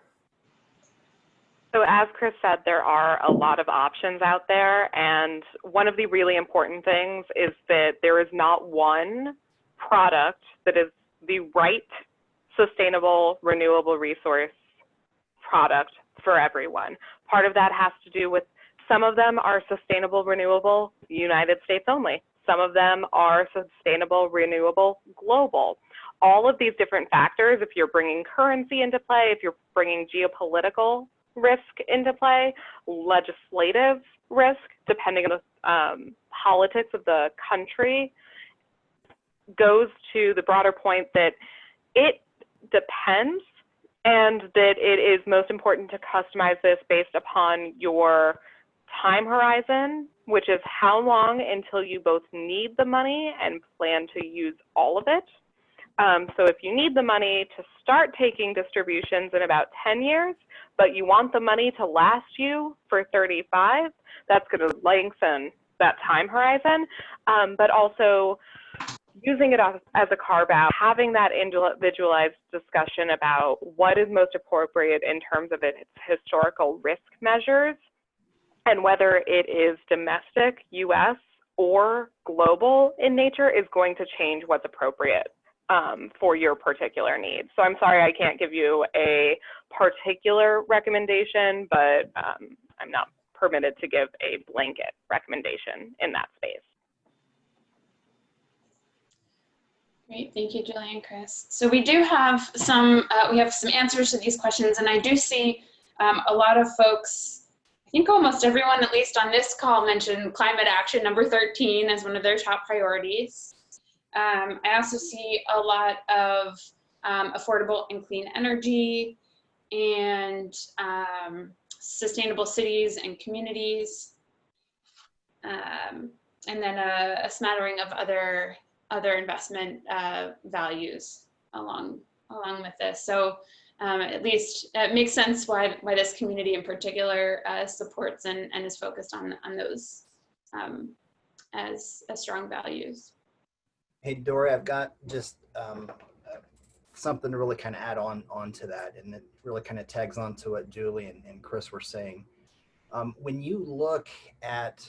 So as Chris said, there are a lot of options out there, and one of the really important things is that there is not one product that is the right sustainable renewable resource product for everyone. Part of that has to do with some of them are sustainable renewable United States only. Some of them are sustainable renewable global. All of these different factors, if you're bringing currency into play, if you're bringing geopolitical risk into play, legislative risk, depending on the politics of the country, goes to the broader point that it depends, and that it is most important to customize this based upon your time horizon, which is how long until you both need the money and plan to use all of it. So if you need the money to start taking distributions in about 10 years, but you want the money to last you for 35, that's going to lengthen that time horizon. But also using it as a carve out, having that individualized discussion about what is most appropriate in terms of its historical risk measures, and whether it is domestic, US, or global in nature is going to change what's appropriate for your particular needs. So I'm sorry I can't give you a particular recommendation, but I'm not permitted to give a blanket recommendation in that space. Great, thank you, Julie and Chris. So we do have some answers to these questions, and I do see a lot of folks, I think almost everyone, at least on this call, mentioned climate action number 13 as one of their top priorities. I also see a lot of affordable and clean energy and sustainable cities and communities, and then a smattering of other investment values along with this. So at least it makes sense why this community in particular supports and is focused on those as strong values. Hey, Dory, I've got just something to really kind of add on to that, and it really kind of tags on to what Julie and Chris were saying. When you look at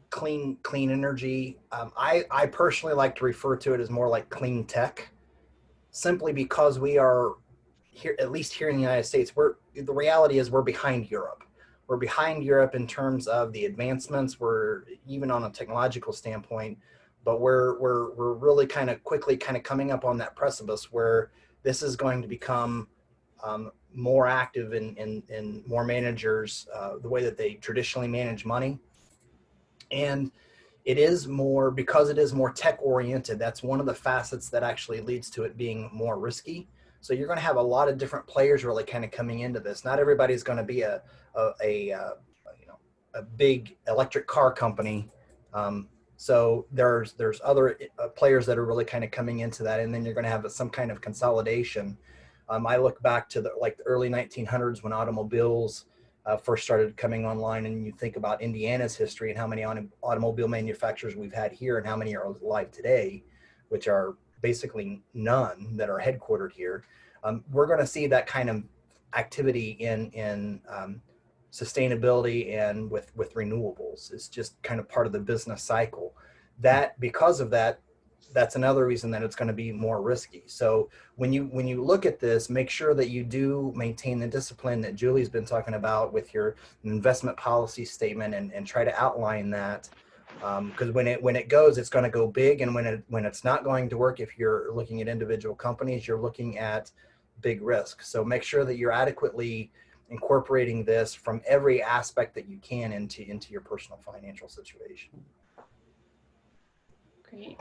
clean energy, I personally like to refer to it as more like clean tech, simply because we are here, at least here in the United States, the reality is we're behind Europe. We're behind Europe in terms of the advancements. We're even on a technological standpoint, but we're really kind of quickly kind of coming up on that precipice where this is going to become more active in more managers, the way that they traditionally manage money. And it is more, because it is more tech oriented, that's one of the facets that actually leads to it being more risky. So you're going to have a lot of different players really kind of coming into this. Not everybody's going to be a big electric car company. So there's other players that are really kind of coming into that, and then you're going to have some kind of consolidation. I look back to the early 1900s when automobiles first started coming online, and you think about Indiana's history and how many automobile manufacturers we've had here and how many are alive today, which are basically none that are headquartered here. We're going to see that kind of activity in sustainability and with renewables. It's just kind of part of the business cycle. That because of that, that's another reason that it's going to be more risky. So when you look at this, make sure that you do maintain the discipline that Julie's been talking about with your investment policy statement, and try to outline that. Because when it goes, it's going to go big, and when it's not going to work, if you're looking at individual companies, you're looking at big risk. So make sure that you're adequately incorporating this from every aspect that you can into your personal financial situation. Great.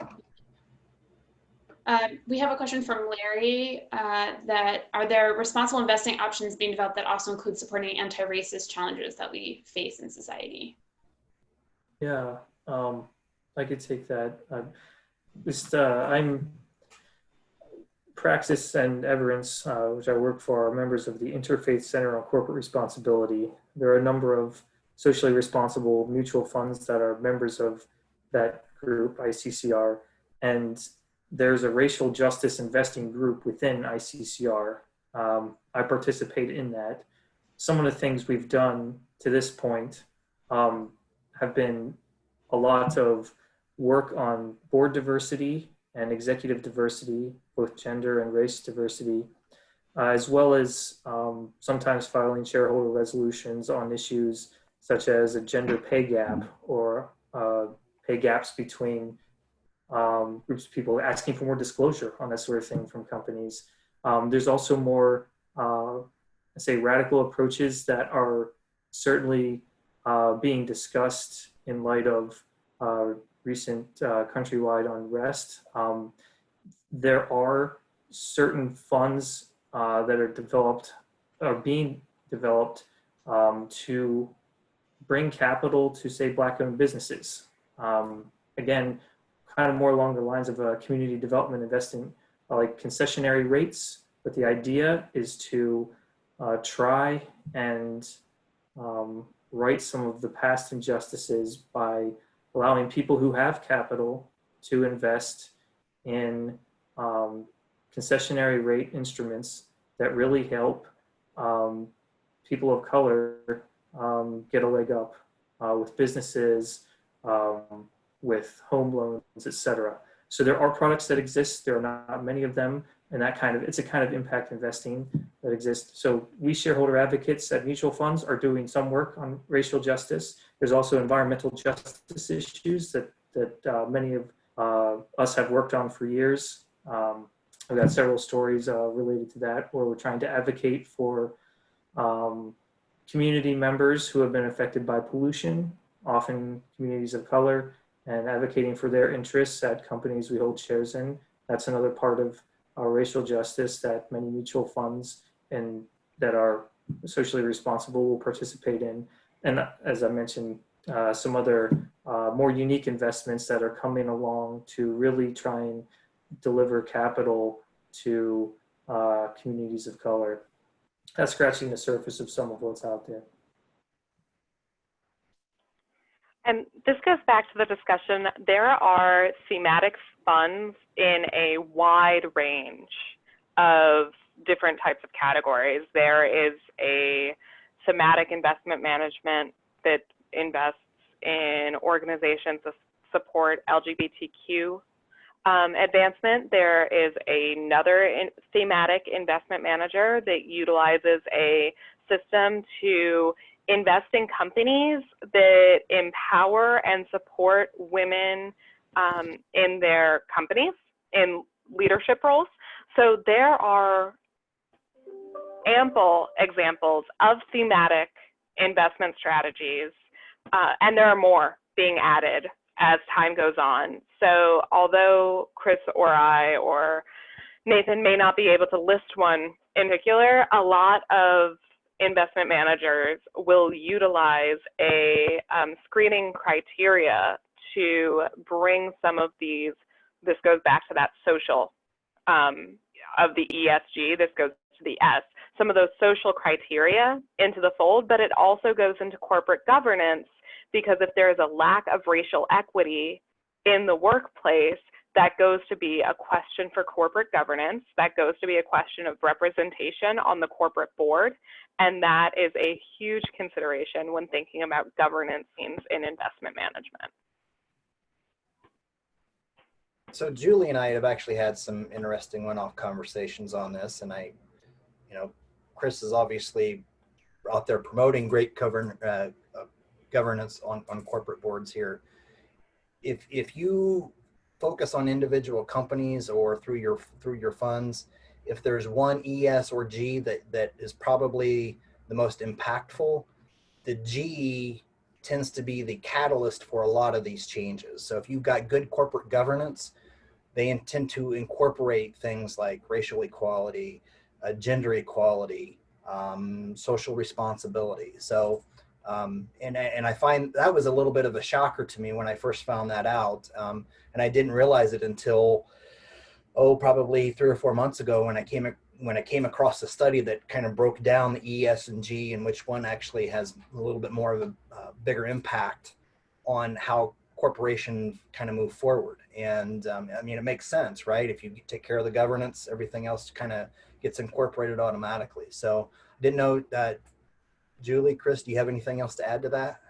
We have a question from Larry that are there responsible investing options being developed that also include supporting anti-racist challenges that we face in society? Yeah, I could take that. I'm Praxis and Everence, which I work for, are members of the Interfaith Center on Corporate Responsibility. There are a number of socially responsible mutual funds that are members of that group, ICCR, and there's a racial justice investing group within ICCR. I participate in that. Some of the things we've done to this point have been a lot of work on board diversity and executive diversity, both gender and race diversity, as well as sometimes filing shareholder resolutions on issues such as a gender pay gap or pay gaps between groups of people, asking for more disclosure on that sort of thing from companies. There's also more, say, radical approaches that are certainly being discussed in light of recent countrywide unrest. There are certain funds that are being developed to bring capital to, say, Black-owned businesses. Again, kind of more along the lines of community development investing, like concessionary rates. But the idea is to try and right some of the past injustices by allowing people who have capital to invest in concessionary rate instruments that really help people of color get a leg up with businesses, with home loans, et cetera. So there are products that exist. There are not many of them, and it's a kind of impact investing that exists. So we shareholder advocates at mutual funds are doing some work on racial justice. There's also environmental justice issues that many of us have worked on for years. I've got several stories related to that, where we're trying to advocate for community members who have been affected by pollution, often communities of color, and advocating for their interests at companies we hold shares in. That's another part of our racial justice that many mutual funds and that are socially responsible will participate in. And as I mentioned, some other more unique investments that are coming along to really try and deliver capital to communities of color. That's scratching the surface of some of what's out there. And this goes back to the discussion. There are thematic funds in a wide range of different types of categories. There is a thematic investment management that invests in organizations that support LGBTQ advancement, there is another thematic investment manager that utilizes a system to invest in companies that empower and support women in their companies in leadership roles. So there are ample examples of thematic investment strategies, and there are more being added as time goes on. So although Chris or I or Nathan may not be able to list one in particular, a lot of investment managers will utilize a screening criteria to bring some of these, this goes back to that social of the ESG, this goes to the S, some of those social criteria into the fold, but it also goes into corporate governance, because if there is a lack of racial equity in the workplace, that goes to be a question for corporate governance, that goes to be a question of representation on the corporate board, and that is a huge consideration when thinking about governance teams in investment management. So Julie and I have actually had some interesting one-off conversations on this, and Chris is obviously out there promoting great governance on corporate boards here. If you focus on individual companies or through your funds, if there's one ES or G that is probably the most impactful, the G tends to be the catalyst for a lot of these changes. So if you've got good corporate governance, they intend to incorporate things like racial equality, gender equality, social responsibility. So, and I find that was a little bit of a shocker to me when I first found that out. And I didn't realize it until, probably 3 or 4 months ago when I came across a study that kind of broke down the ES and G, and which one actually has a little bit more of a bigger impact on how corporations kind of move forward. And I mean, it makes sense, right? If you take care of the governance, everything else kind of gets incorporated automatically. So I didn't know that. Julie, Chris, do you have anything else to add to that?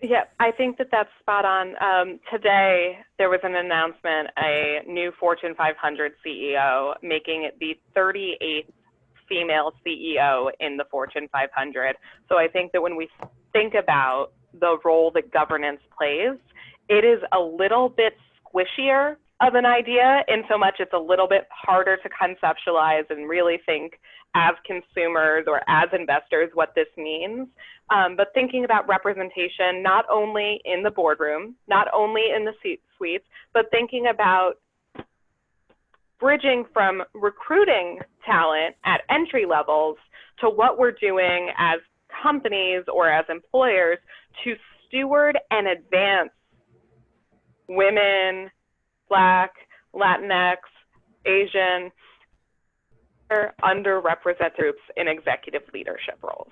Yeah, I think that that's spot on. Today, there was an announcement, a new Fortune 500 CEO, making it the 38th female CEO in the Fortune 500. So I think that when we think about the role that governance plays, it is a little bit squishier of an idea, in so much it's a little bit harder to conceptualize and really think as consumers or as investors what this means. But thinking about representation, not only in the boardroom, not only in the C-suites, but thinking about bridging from recruiting talent at entry levels to what we're doing as companies or as employers to steward and advance women, Black, Latinx, Asian, or underrepresented groups in executive leadership roles.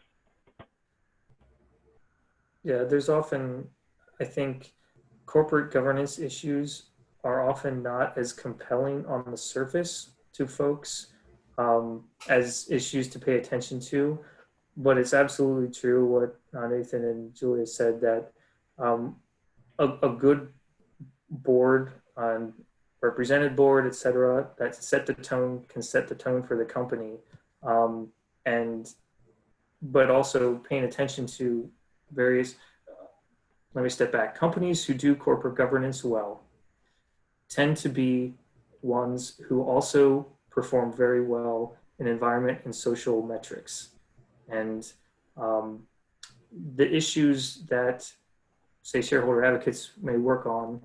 Yeah, there's often, I think, corporate governance issues are often not as compelling on the surface to folks as issues to pay attention to. But it's absolutely true what Nathan and Julia said, that a good board, represented board, et cetera, that can set the tone for the company. But also paying attention to various, let me step back, companies who do corporate governance well tend to be ones who also perform very well in environment and social metrics. And the issues that, say, shareholder advocates may work on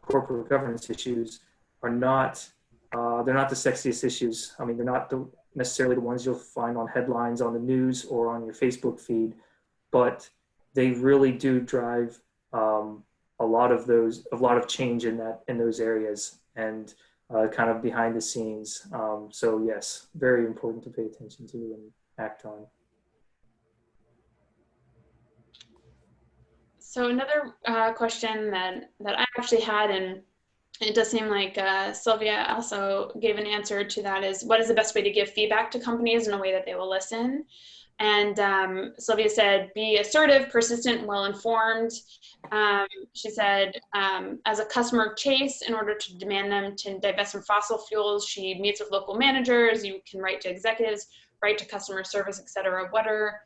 corporate governance issues are not, they're not the sexiest issues. I mean, they're not necessarily the ones you'll find on headlines on the news or on your Facebook feed, but they really do drive a lot of change in those areas, and kind of behind the scenes. So yes, very important to pay attention to and act on. So another question that I actually had, and it does seem like Sylvia also gave an answer to that, is what is the best way to give feedback to companies in a way that they will listen? And Sylvia said, be assertive, persistent, and well-informed. She said, as a customer of Chase, in order to demand them to divest from fossil fuels, she meets with local managers. You can write to executives, write to customer service, et cetera. What are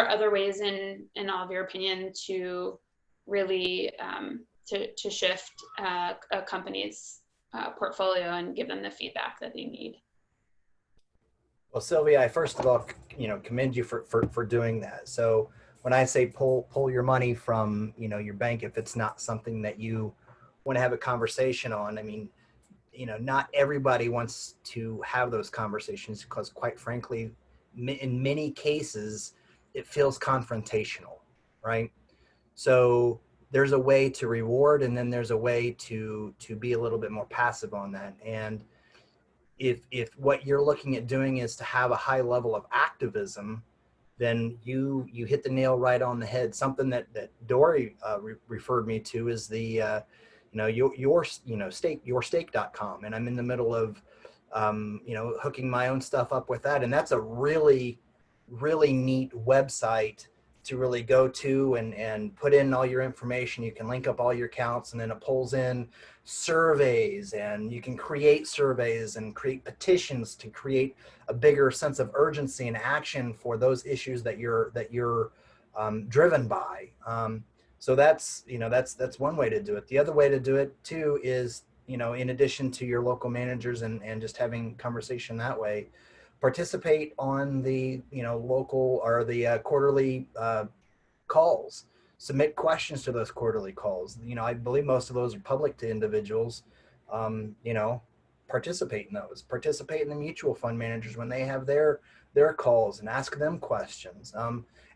other ways, in all of your opinion, to really to shift a company's portfolio and give them the feedback that they need? Well, Sylvia, I first of all, commend you for doing that. So when I say pull your money from, your bank, if it's not something that you want to have a conversation on, I mean, not everybody wants to have those conversations because, quite frankly, in many cases, it feels confrontational, right? So there's a way to reward, and then there's a way to be a little bit more passive on that. And if what you're looking at doing is to have a high level of activism, then you hit the nail right on the head. Something that Dory referred me to is the yourstake.com, and I'm in the middle of hooking my own stuff up with that, and that's a really neat website to really go to and put in all your information. You can link up all your accounts, and then it pulls in surveys, and you can create surveys and create petitions to create a bigger sense of urgency and action for those issues that you're driven by. So that's one way to do it. The other way to do it too is, in addition to your local managers and just having conversation that way, participate on the local or the quarterly calls. Submit questions to those quarterly calls. I believe most of those are public to individuals. Participate in those. Participate in the mutual fund managers when they have their calls, and ask them questions.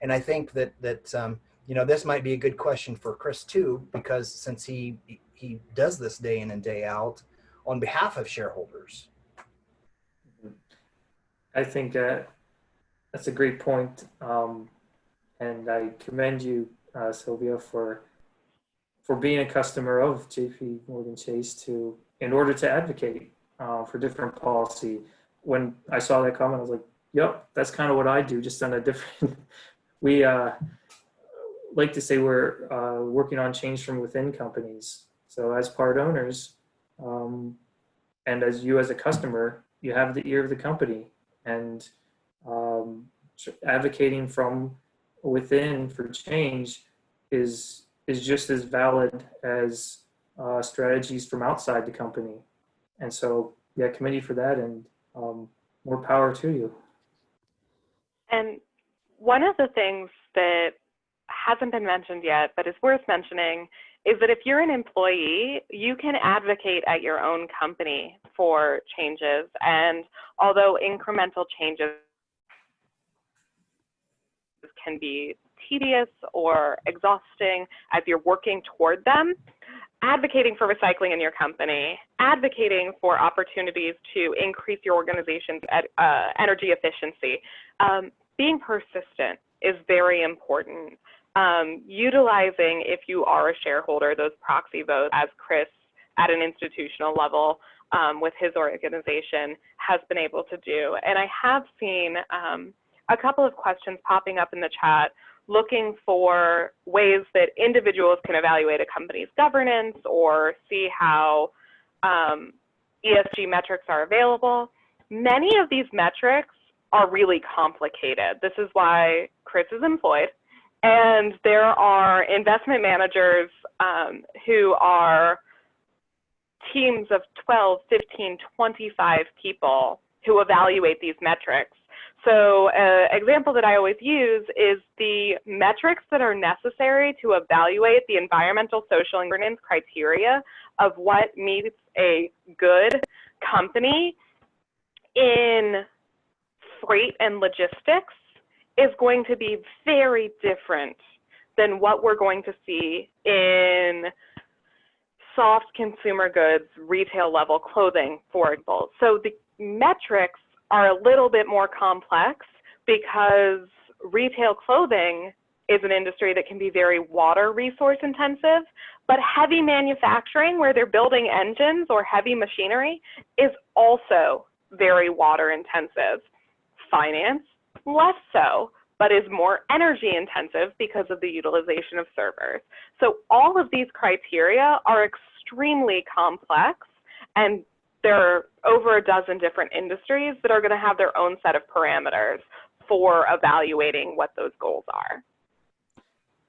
And I think that this might be a good question for Chris too, because since he does this day in and day out on behalf of shareholders. I think that's a great point, and I commend you, Sylvia, for being a customer of JP Morgan Chase in order to advocate for different policy. When I saw that comment, I was like, "Yep, that's kind of what I do, just on a different." We like to say we're working on change from within companies. So as part owners, and as you as a customer, you have the ear of the company, and advocating from within for change is just as valid as strategies from outside the company. And so, yeah, commend you for that, and more power to you. And one of the things that hasn't been mentioned yet, but is worth mentioning, is that if you're an employee, you can advocate at your own company for changes. And although incremental changes can be tedious or exhausting as you're working toward them, advocating for recycling in your company, advocating for opportunities to increase your organization's energy efficiency, being persistent is very important. Utilizing, if you are a shareholder, those proxy votes, as Chris at an institutional level with his organization has been able to do. And I have seen a couple of questions popping up in the chat looking for ways that individuals can evaluate a company's governance or see how ESG metrics are available. Many of these metrics are really complicated. This is why Chris is employed. And there are investment managers who are teams of 12, 15, 25 people who evaluate these metrics. So an example that I always use is the metrics that are necessary to evaluate the environmental, social, and governance criteria of what meets a good company in freight and logistics is going to be very different than what we're going to see in soft consumer goods, retail level clothing, for example. So the metrics are a little bit more complex because retail clothing is an industry that can be very water resource intensive, but heavy manufacturing where they're building engines or heavy machinery is also very water intensive. Finance, less so, but is more energy intensive because of the utilization of servers. So all of these criteria are extremely complex, and there are over a dozen different industries that are going to have their own set of parameters for evaluating what those goals are.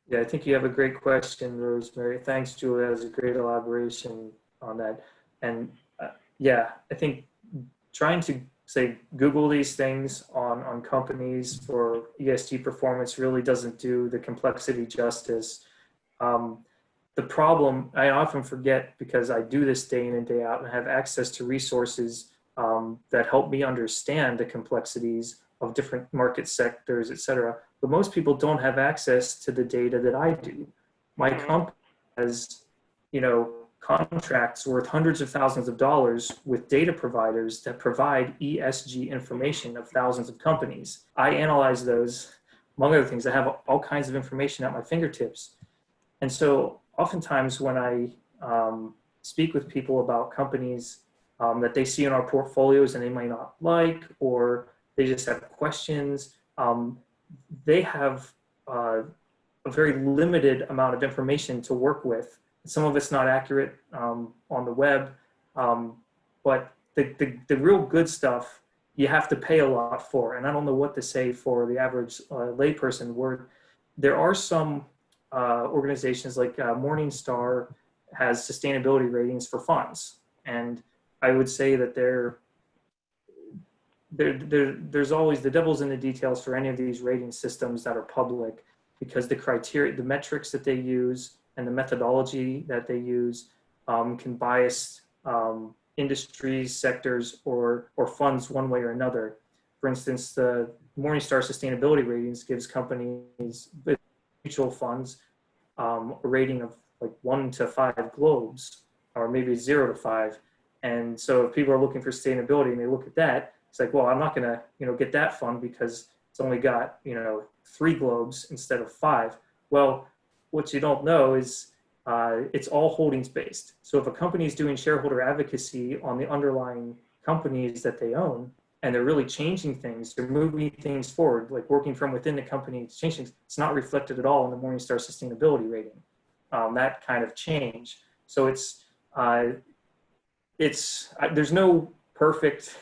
Yeah, I think you have a great question, Rosemary. Thanks, Julia. That was a great elaboration on that. And yeah, I think trying to say Google these things on companies for ESG performance really doesn't do the complexity justice. The problem, I often forget because I do this day in and day out and have access to resources that help me understand the complexities of different market sectors, et cetera. But most people don't have access to the data that I do. My company has, contracts worth hundreds of thousands of dollars with data providers that provide ESG information of thousands of companies. I analyze those, among other things. I have all kinds of information at my fingertips. And so oftentimes when I speak with people about companies that they see in our portfolios and they might not like, or they just have questions, they have a very limited amount of information to work with. Some of it's not accurate on the web, but the real good stuff you have to pay a lot for. And I don't know what to say for the average layperson. There are some organizations like Morningstar has sustainability ratings for funds. And I would say that there's always the devil's in the details for any of these rating systems that are public, because the criteria, the metrics that they use and the methodology that they use can bias industries, sectors, or funds one way or another. For instance, the Morningstar sustainability ratings gives companies, mutual funds, a rating of like 1 to 5 globes, or maybe 0 to 5. And so if people are looking for sustainability and they look at that, it's like, well, I'm not going to, get that fund because it's only got, 3 globes instead of 5. Well, what you don't know is it's all holdings based. So if a company is doing shareholder advocacy on the underlying companies that they own, and they're really changing things, they're moving things forward, like working from within the company, it's changing. It's not reflected at all in the Morningstar sustainability rating, that kind of change. So there's no perfect,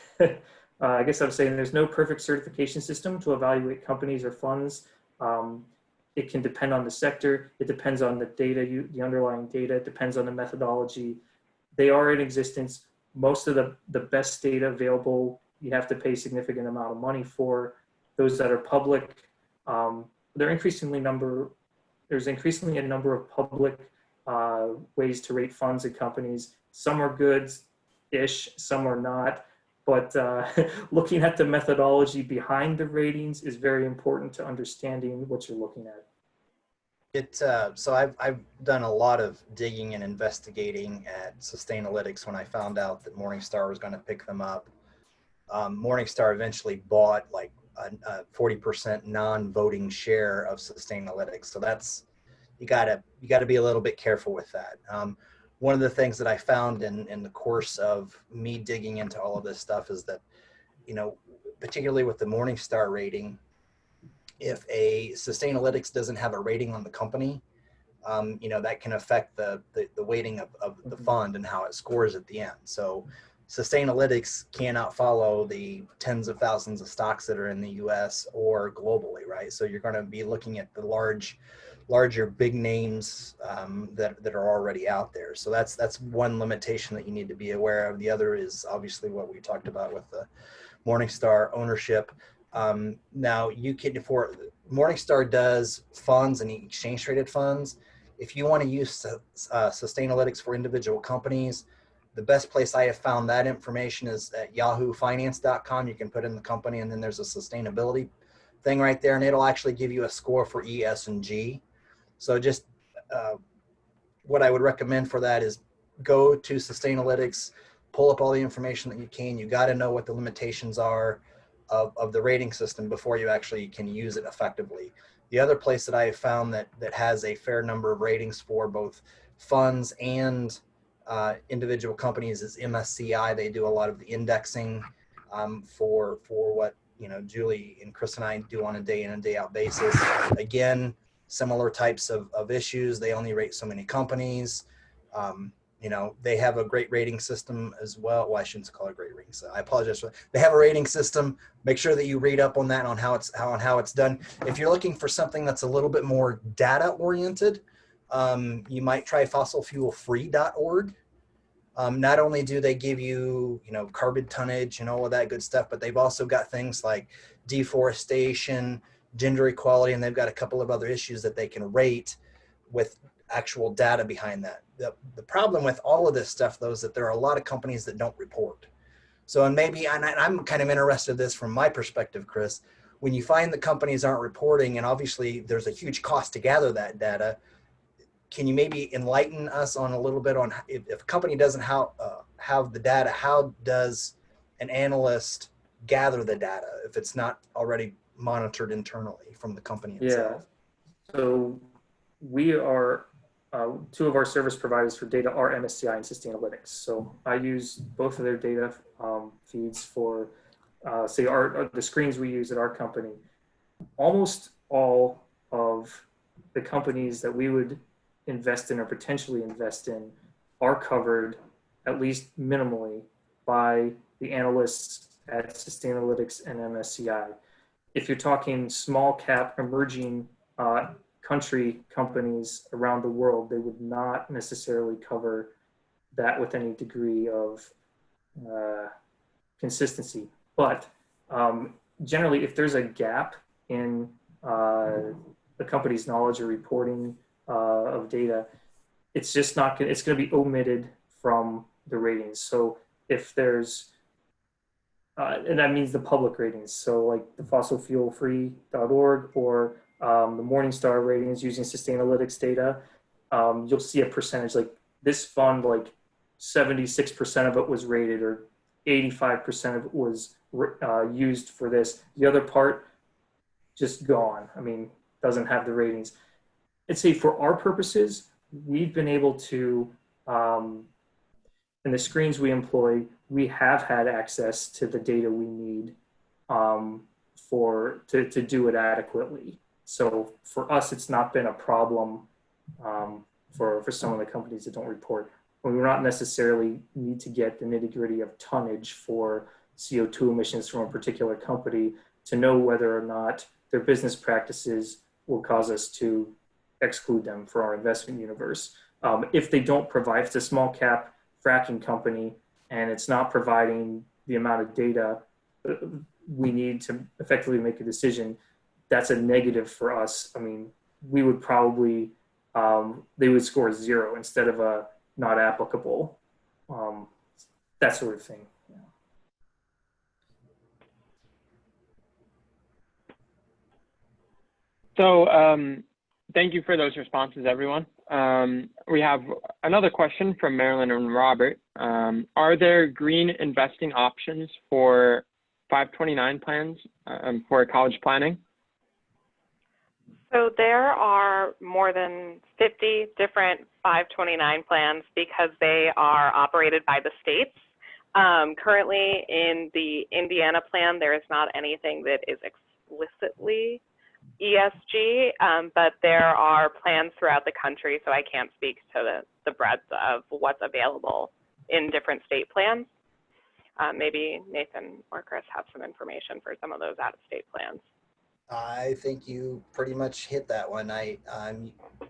I guess I'm saying there's no perfect certification system to evaluate companies or funds. It can depend on the sector. It depends on the data, the underlying data. It depends on the methodology. They are in existence. Most of the best data available, you have to pay a significant amount of money for. Those that are public, there's increasingly a number of public ways to rate funds and companies. Some are good-ish, some are not. But looking at the methodology behind the ratings is very important to understanding what you're looking at. So I've done a lot of digging and investigating at Sustainalytics when I found out that Morningstar was going to pick them up. Morningstar eventually bought like a 40% non-voting share of Sustainalytics. So that's, you gotta be a little bit careful with that. One of the things that I found in the course of me digging into all of this stuff is that, particularly with the Morningstar rating, if a Sustainalytics doesn't have a rating on the company, that can affect the weighting of the fund and how it scores at the end. So Sustainalytics cannot follow the tens of thousands of stocks that are in the US or globally, right? So you're going to be looking at the larger big names that are already out there. So that's one limitation that you need to be aware of. The other is obviously what we talked about with the Morningstar ownership. Now for Morningstar does funds and exchange traded funds. If you want to use Sustainalytics for individual companies, the best place I have found that information is at yahoofinance.com. You can put in the company and then there's a sustainability thing right there, and it'll actually give you a score for E, S, and G. So just what I would recommend for that is go to Sustainalytics, pull up all the information that you can. You got to know what the limitations are of the rating system before you actually can use it effectively. The other place that I have found that has a fair number of ratings for both funds and individual companies is MSCI. They do a lot of the indexing for what Julie and Chris and I do on a day in and day out basis. Again, similar types of issues. They only rate so many companies. They have a great rating system as well. Well, I shouldn't call it a great rating system. I apologize for that. They have a rating system. Make sure that you read up on that, on how it's done. If you're looking for something that's a little bit more data oriented, you might try fossilfuelfree.org. Not only do they give you, carbon tonnage and all of that good stuff, but they've also got things like deforestation, gender equality, and they've got a couple of other issues that they can rate with actual data behind that. The problem with all of this stuff, though, is that there are a lot of companies that don't report. So, and I'm kind of interested in this from my perspective, Chris, when you find that companies aren't reporting, and obviously there's a huge cost to gather that data, can you maybe enlighten us on a little bit on if a company doesn't have the data, how does an analyst gather the data if it's not already monitored internally from the company itself? Yeah. So we are, two of our service providers for data are MSCI and Sustainalytics. So I use both of their data feeds for, say, the screens we use at our company. Almost all of the companies that we would invest in or potentially invest in are covered, at least minimally, by the analysts at Sustainalytics and MSCI. If you're talking small cap emerging country companies around the world, they would not necessarily cover that with any degree of consistency. But generally, if there's a gap in the company's knowledge or reporting of data, it's just not going. It's going to be omitted from the ratings. So if there's, and that means the public ratings. So like the fossilfuelfree.org or the Morningstar ratings using Sustainalytics data, you'll see a percentage like this fund, like 76% of it was rated or 85% of it was used for this. The other part just gone. I mean, doesn't have the ratings. I'd say for our purposes, we've been able to, in the screens we employ, we have had access to the data we need to do it adequately. So for us, it's not been a problem for some of the companies that don't report. We do not necessarily need to get the nitty gritty of tonnage for CO2 emissions from a particular company to know whether or not their business practices will cause us to exclude them from our investment universe. If they don't provide, if it's a small cap fracking company and it's not providing the amount of data we need to effectively make a decision, that's a negative for us. I mean, we would probably, they would score 0 instead of a not applicable, that sort of thing. Yeah. So thank you for those responses, everyone. We have another question from Marilyn and Robert. Are there green investing options for 529 plans for college planning? So there are more than 50 different 529 plans because they are operated by the states. Currently in the Indiana plan, there is not anything that is explicitly ESG, but there are plans throughout the country, so I can't speak to the breadth of what's available in different state plans. Maybe Nathan or Chris have some information for some of those out-of-state plans. I think you pretty much hit that one. I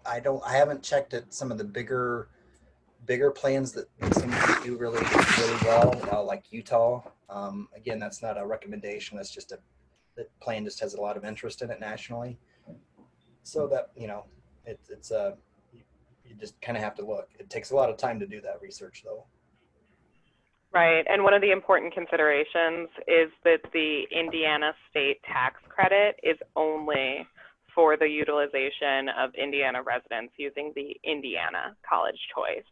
haven't checked at some of the bigger plans that seem to do really well, like Utah. Again, that's not a recommendation. That's just the plan just has a lot of interest in it nationally. So that, it's you just kind of have to look. It takes a lot of time to do that research though. Right, and one of the important considerations is that the Indiana state tax credit is only for the utilization of Indiana residents using the Indiana college choice.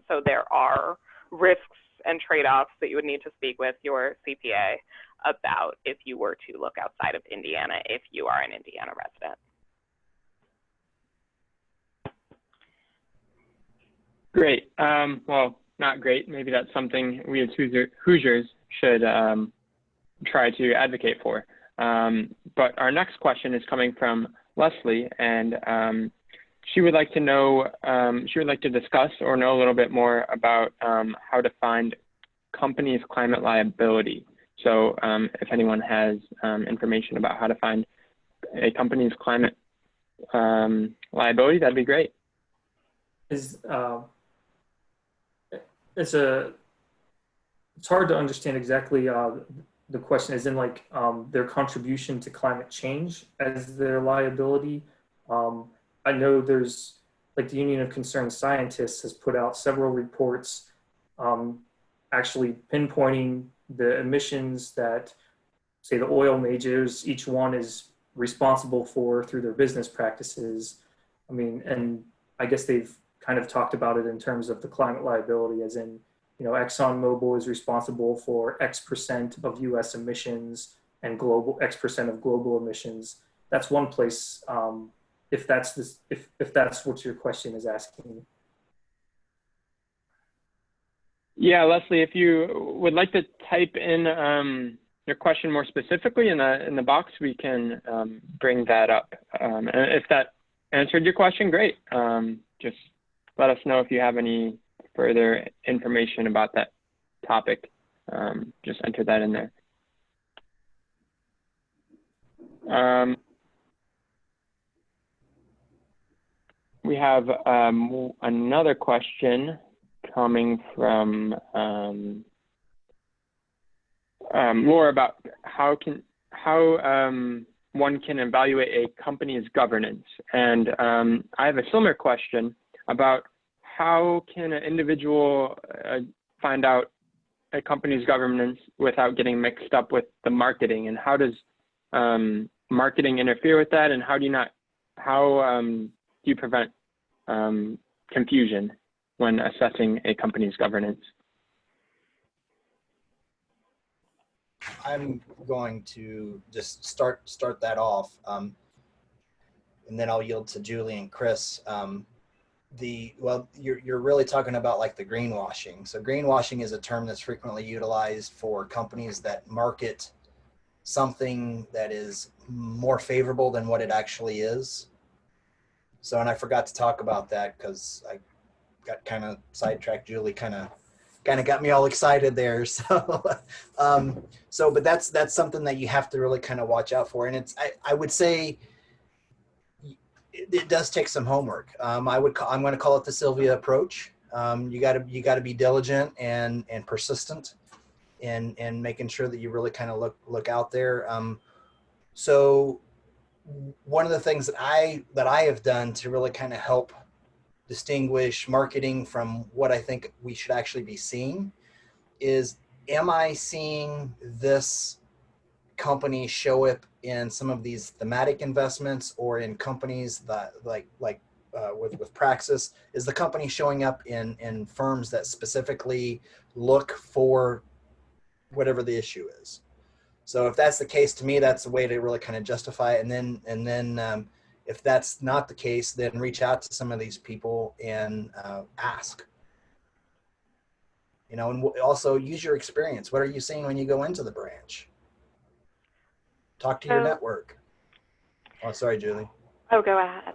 So there are risks and trade-offs that you would need to speak with your CPA about if you were to look outside of Indiana if you are an Indiana resident. Great. Well, not great. Maybe that's something we as Hoosiers should try to advocate for. But our next question is coming from Leslie, and she would like to know, she would like to discuss or know a little bit more about how to find companies' climate liability. So if anyone has information about how to find a company's climate liability, that'd be great. It's hard to understand exactly the question is in like their contribution to climate change as their liability. I know there's like the Union of Concerned Scientists has put out several reports actually pinpointing the emissions that, say, the oil majors, each one is responsible for through their business practices. I mean, and I guess they've kind of talked about it in terms of the climate liability, as in, you know, ExxonMobil is responsible for X% of US emissions and global X% of global emissions. That's one place, if that's what your question is asking. Yeah, Leslie, if you would like to type in your question more specifically in the box, we can bring that up. And if that answered your question, great. Just let us know if you have any further information about that topic. Just enter that in there. We have another question coming from Laura about how one can evaluate a company's governance. And I have a similar question about how can an individual find out a company's governance without getting mixed up with the marketing, and how does marketing interfere with that, and how do you prevent confusion when assessing a company's governance? I'm going to just start that off, and then I'll yield to Julie and Chris. You're really talking about like the greenwashing. So greenwashing is a term that's frequently utilized for companies that market something that is more favorable than what it actually is. So, and I forgot to talk about that because I got kind of sidetracked. Julie kind of got me all excited there. So, but that's something that you have to really kind of watch out for. And I would say it does take some homework. I'm going to call it the Sylvia approach. You got to be diligent and persistent in making sure that you really kind of look out there. So one of the things that I have done to really kind of help distinguish marketing from what I think we should actually be seeing is, am I seeing this company show up in some of these thematic investments or in companies that with Praxis? Is the company showing up in firms that specifically look for whatever the issue is? So if that's the case, to me, that's a way to really kind of justify it. And then if that's not the case, then reach out to some of these people and ask. You know, and also use your experience. What are you seeing when you go into the branch? Talk to your network. Oh, sorry, Julie. Oh, go ahead.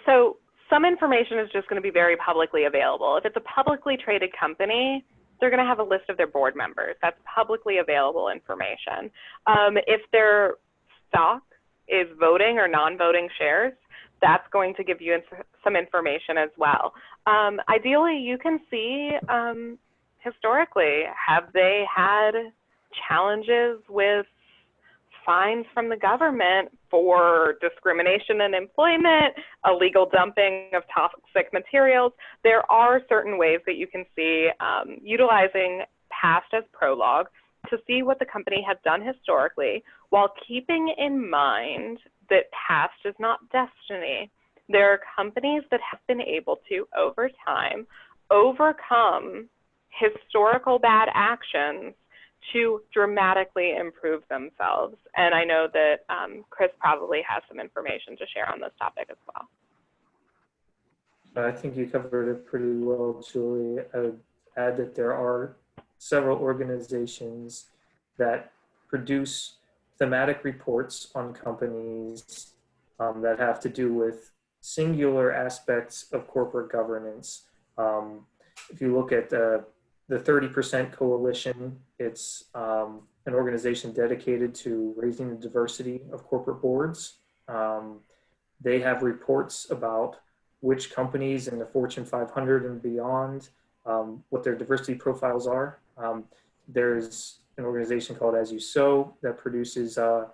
So some information is just going to be very publicly available. If it's a publicly traded company, they're going to have a list of their board members. That's publicly available information. If their stock is voting or non-voting shares, that's going to give you some information as well. Ideally, you can see historically, have they had challenges with fines from the government for discrimination in employment, illegal dumping of toxic materials? There are certain ways that you can see utilizing past as prologue to see what the company has done historically, while keeping in mind that past is not destiny. There are companies that have been able to, over time, overcome historical bad actions to dramatically improve themselves. And I know that Chris probably has some information to share on this topic as well. I think you covered it pretty well, Julie. I would add that there are several organizations that produce thematic reports on companies that have to do with singular aspects of corporate governance. If you look at the 30% Coalition, it's an organization dedicated to raising the diversity of corporate boards. They have reports about which companies in the Fortune 500 and beyond, what their diversity profiles are. There's an organization called As You Sow that produces the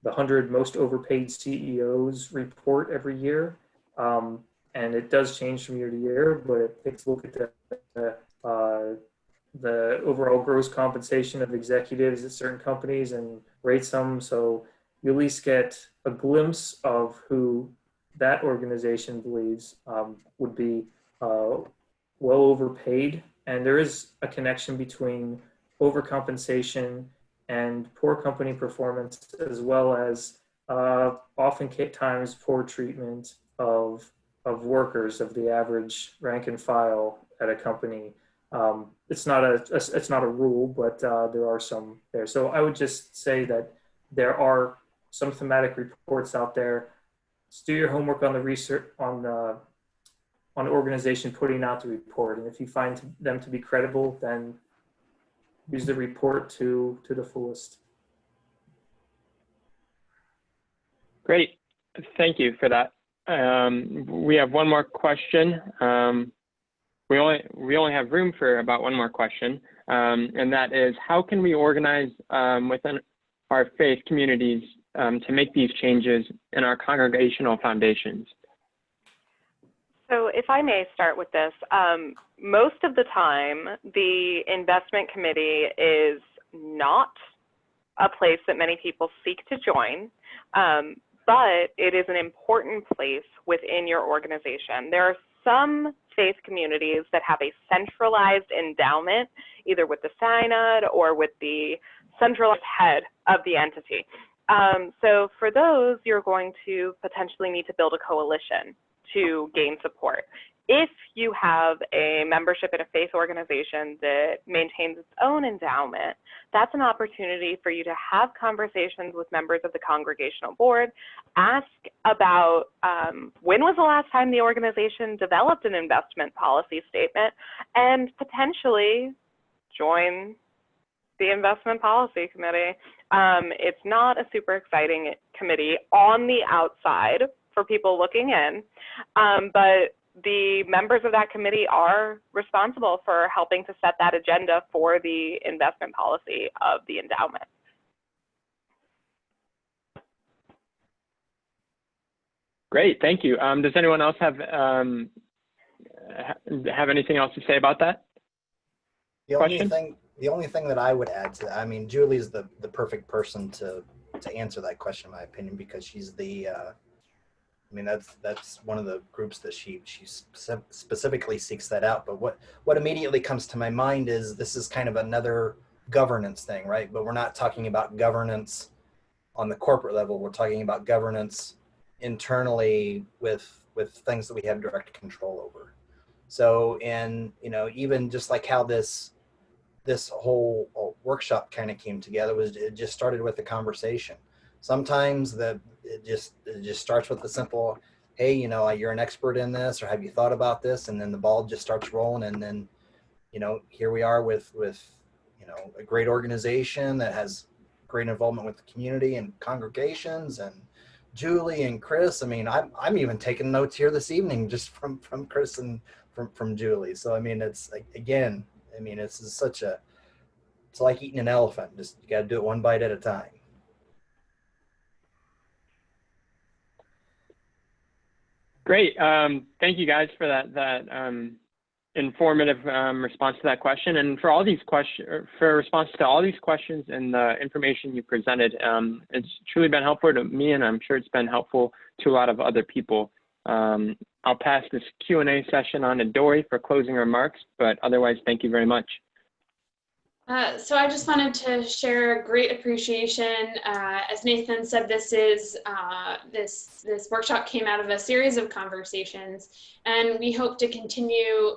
100 most overpaid CEOs report every year. And it does change from year to year, but it takes a look at the overall gross compensation of executives at certain companies and rates them. So you at least get a glimpse of who that organization believes would be well overpaid. And there is a connection between overcompensation and poor company performance, as well as oftentimes poor treatment of workers, of the average rank and file at a company. It's not a rule, but there are some there. So I would just say that there are some thematic reports out there. Just do your homework on the research on the organization putting out the report, and if you find them to be credible, then use the report to the fullest. Great, thank you for that. We have one more question. We only have room for about one more question, and that is, how can we organize within our faith communities to make these changes in our congregational foundations? So if I may start with this, most of the time, the investment committee is not a place that many people seek to join, but it is an important place within your organization. There are some faith communities that have a centralized endowment, either with the synod or with the centralized head of the entity. So for those, you're going to potentially need to build a coalition to gain support. If you have a membership in a faith organization that maintains its own endowment, that's an opportunity for you to have conversations with members of the congregational board, ask about when was the last time the organization developed an investment policy statement, and potentially join the investment policy committee. It's not a super exciting committee on the outside for people looking in, but the members of that committee are responsible for helping to set that agenda for the investment policy of the endowment. Great, thank you. Does anyone else have anything else to say about that? The only thing that I would add to that, I mean, Julie's the perfect person to answer that question, in my opinion, because she's the I mean, that's one of the groups that she specifically seeks that out. But what immediately comes to my mind is this is kind of another governance thing, right? But we're not talking about governance on the corporate level. We're talking about governance internally with things that we have direct control over. So, and even just like how this whole workshop kind of came together, it just started with a conversation. Sometimes it just starts with the simple, hey, you're an expert in this, or have you thought about this? And then the ball just starts rolling, and then here we are with a great organization that has great involvement with the community and congregations, and Julie and Chris. I mean, I'm even taking notes here this evening just from Chris and from Julie. So I mean, it's like, again, I mean, it's like eating an elephant. Just you got to do it one bite at a time. Great. Thank you guys for that informative response to that question, and for all these response to all these questions and the information you presented. It's truly been helpful to me, and I'm sure it's been helpful to a lot of other people. I'll pass this Q&A session on to Dory for closing remarks, but otherwise, thank you very much. So I just wanted to share great appreciation. As Nathan said, this workshop came out of a series of conversations, and we hope to continue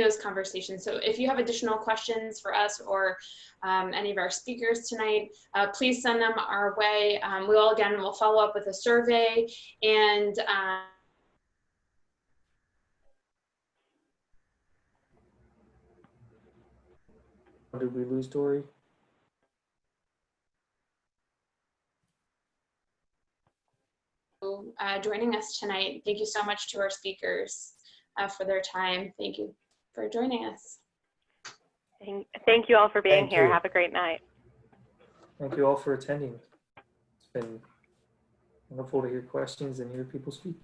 those conversations. So if you have additional questions for us or any of our speakers tonight, please send them our way. We'll follow up with a survey, and Did we lose Dory? joining us tonight. Thank you so much to our speakers for their time. Thank you for joining us. Thank you all for being Thank here. you. Have a great night. Thank you all for attending. It's been wonderful to hear questions and hear people speak.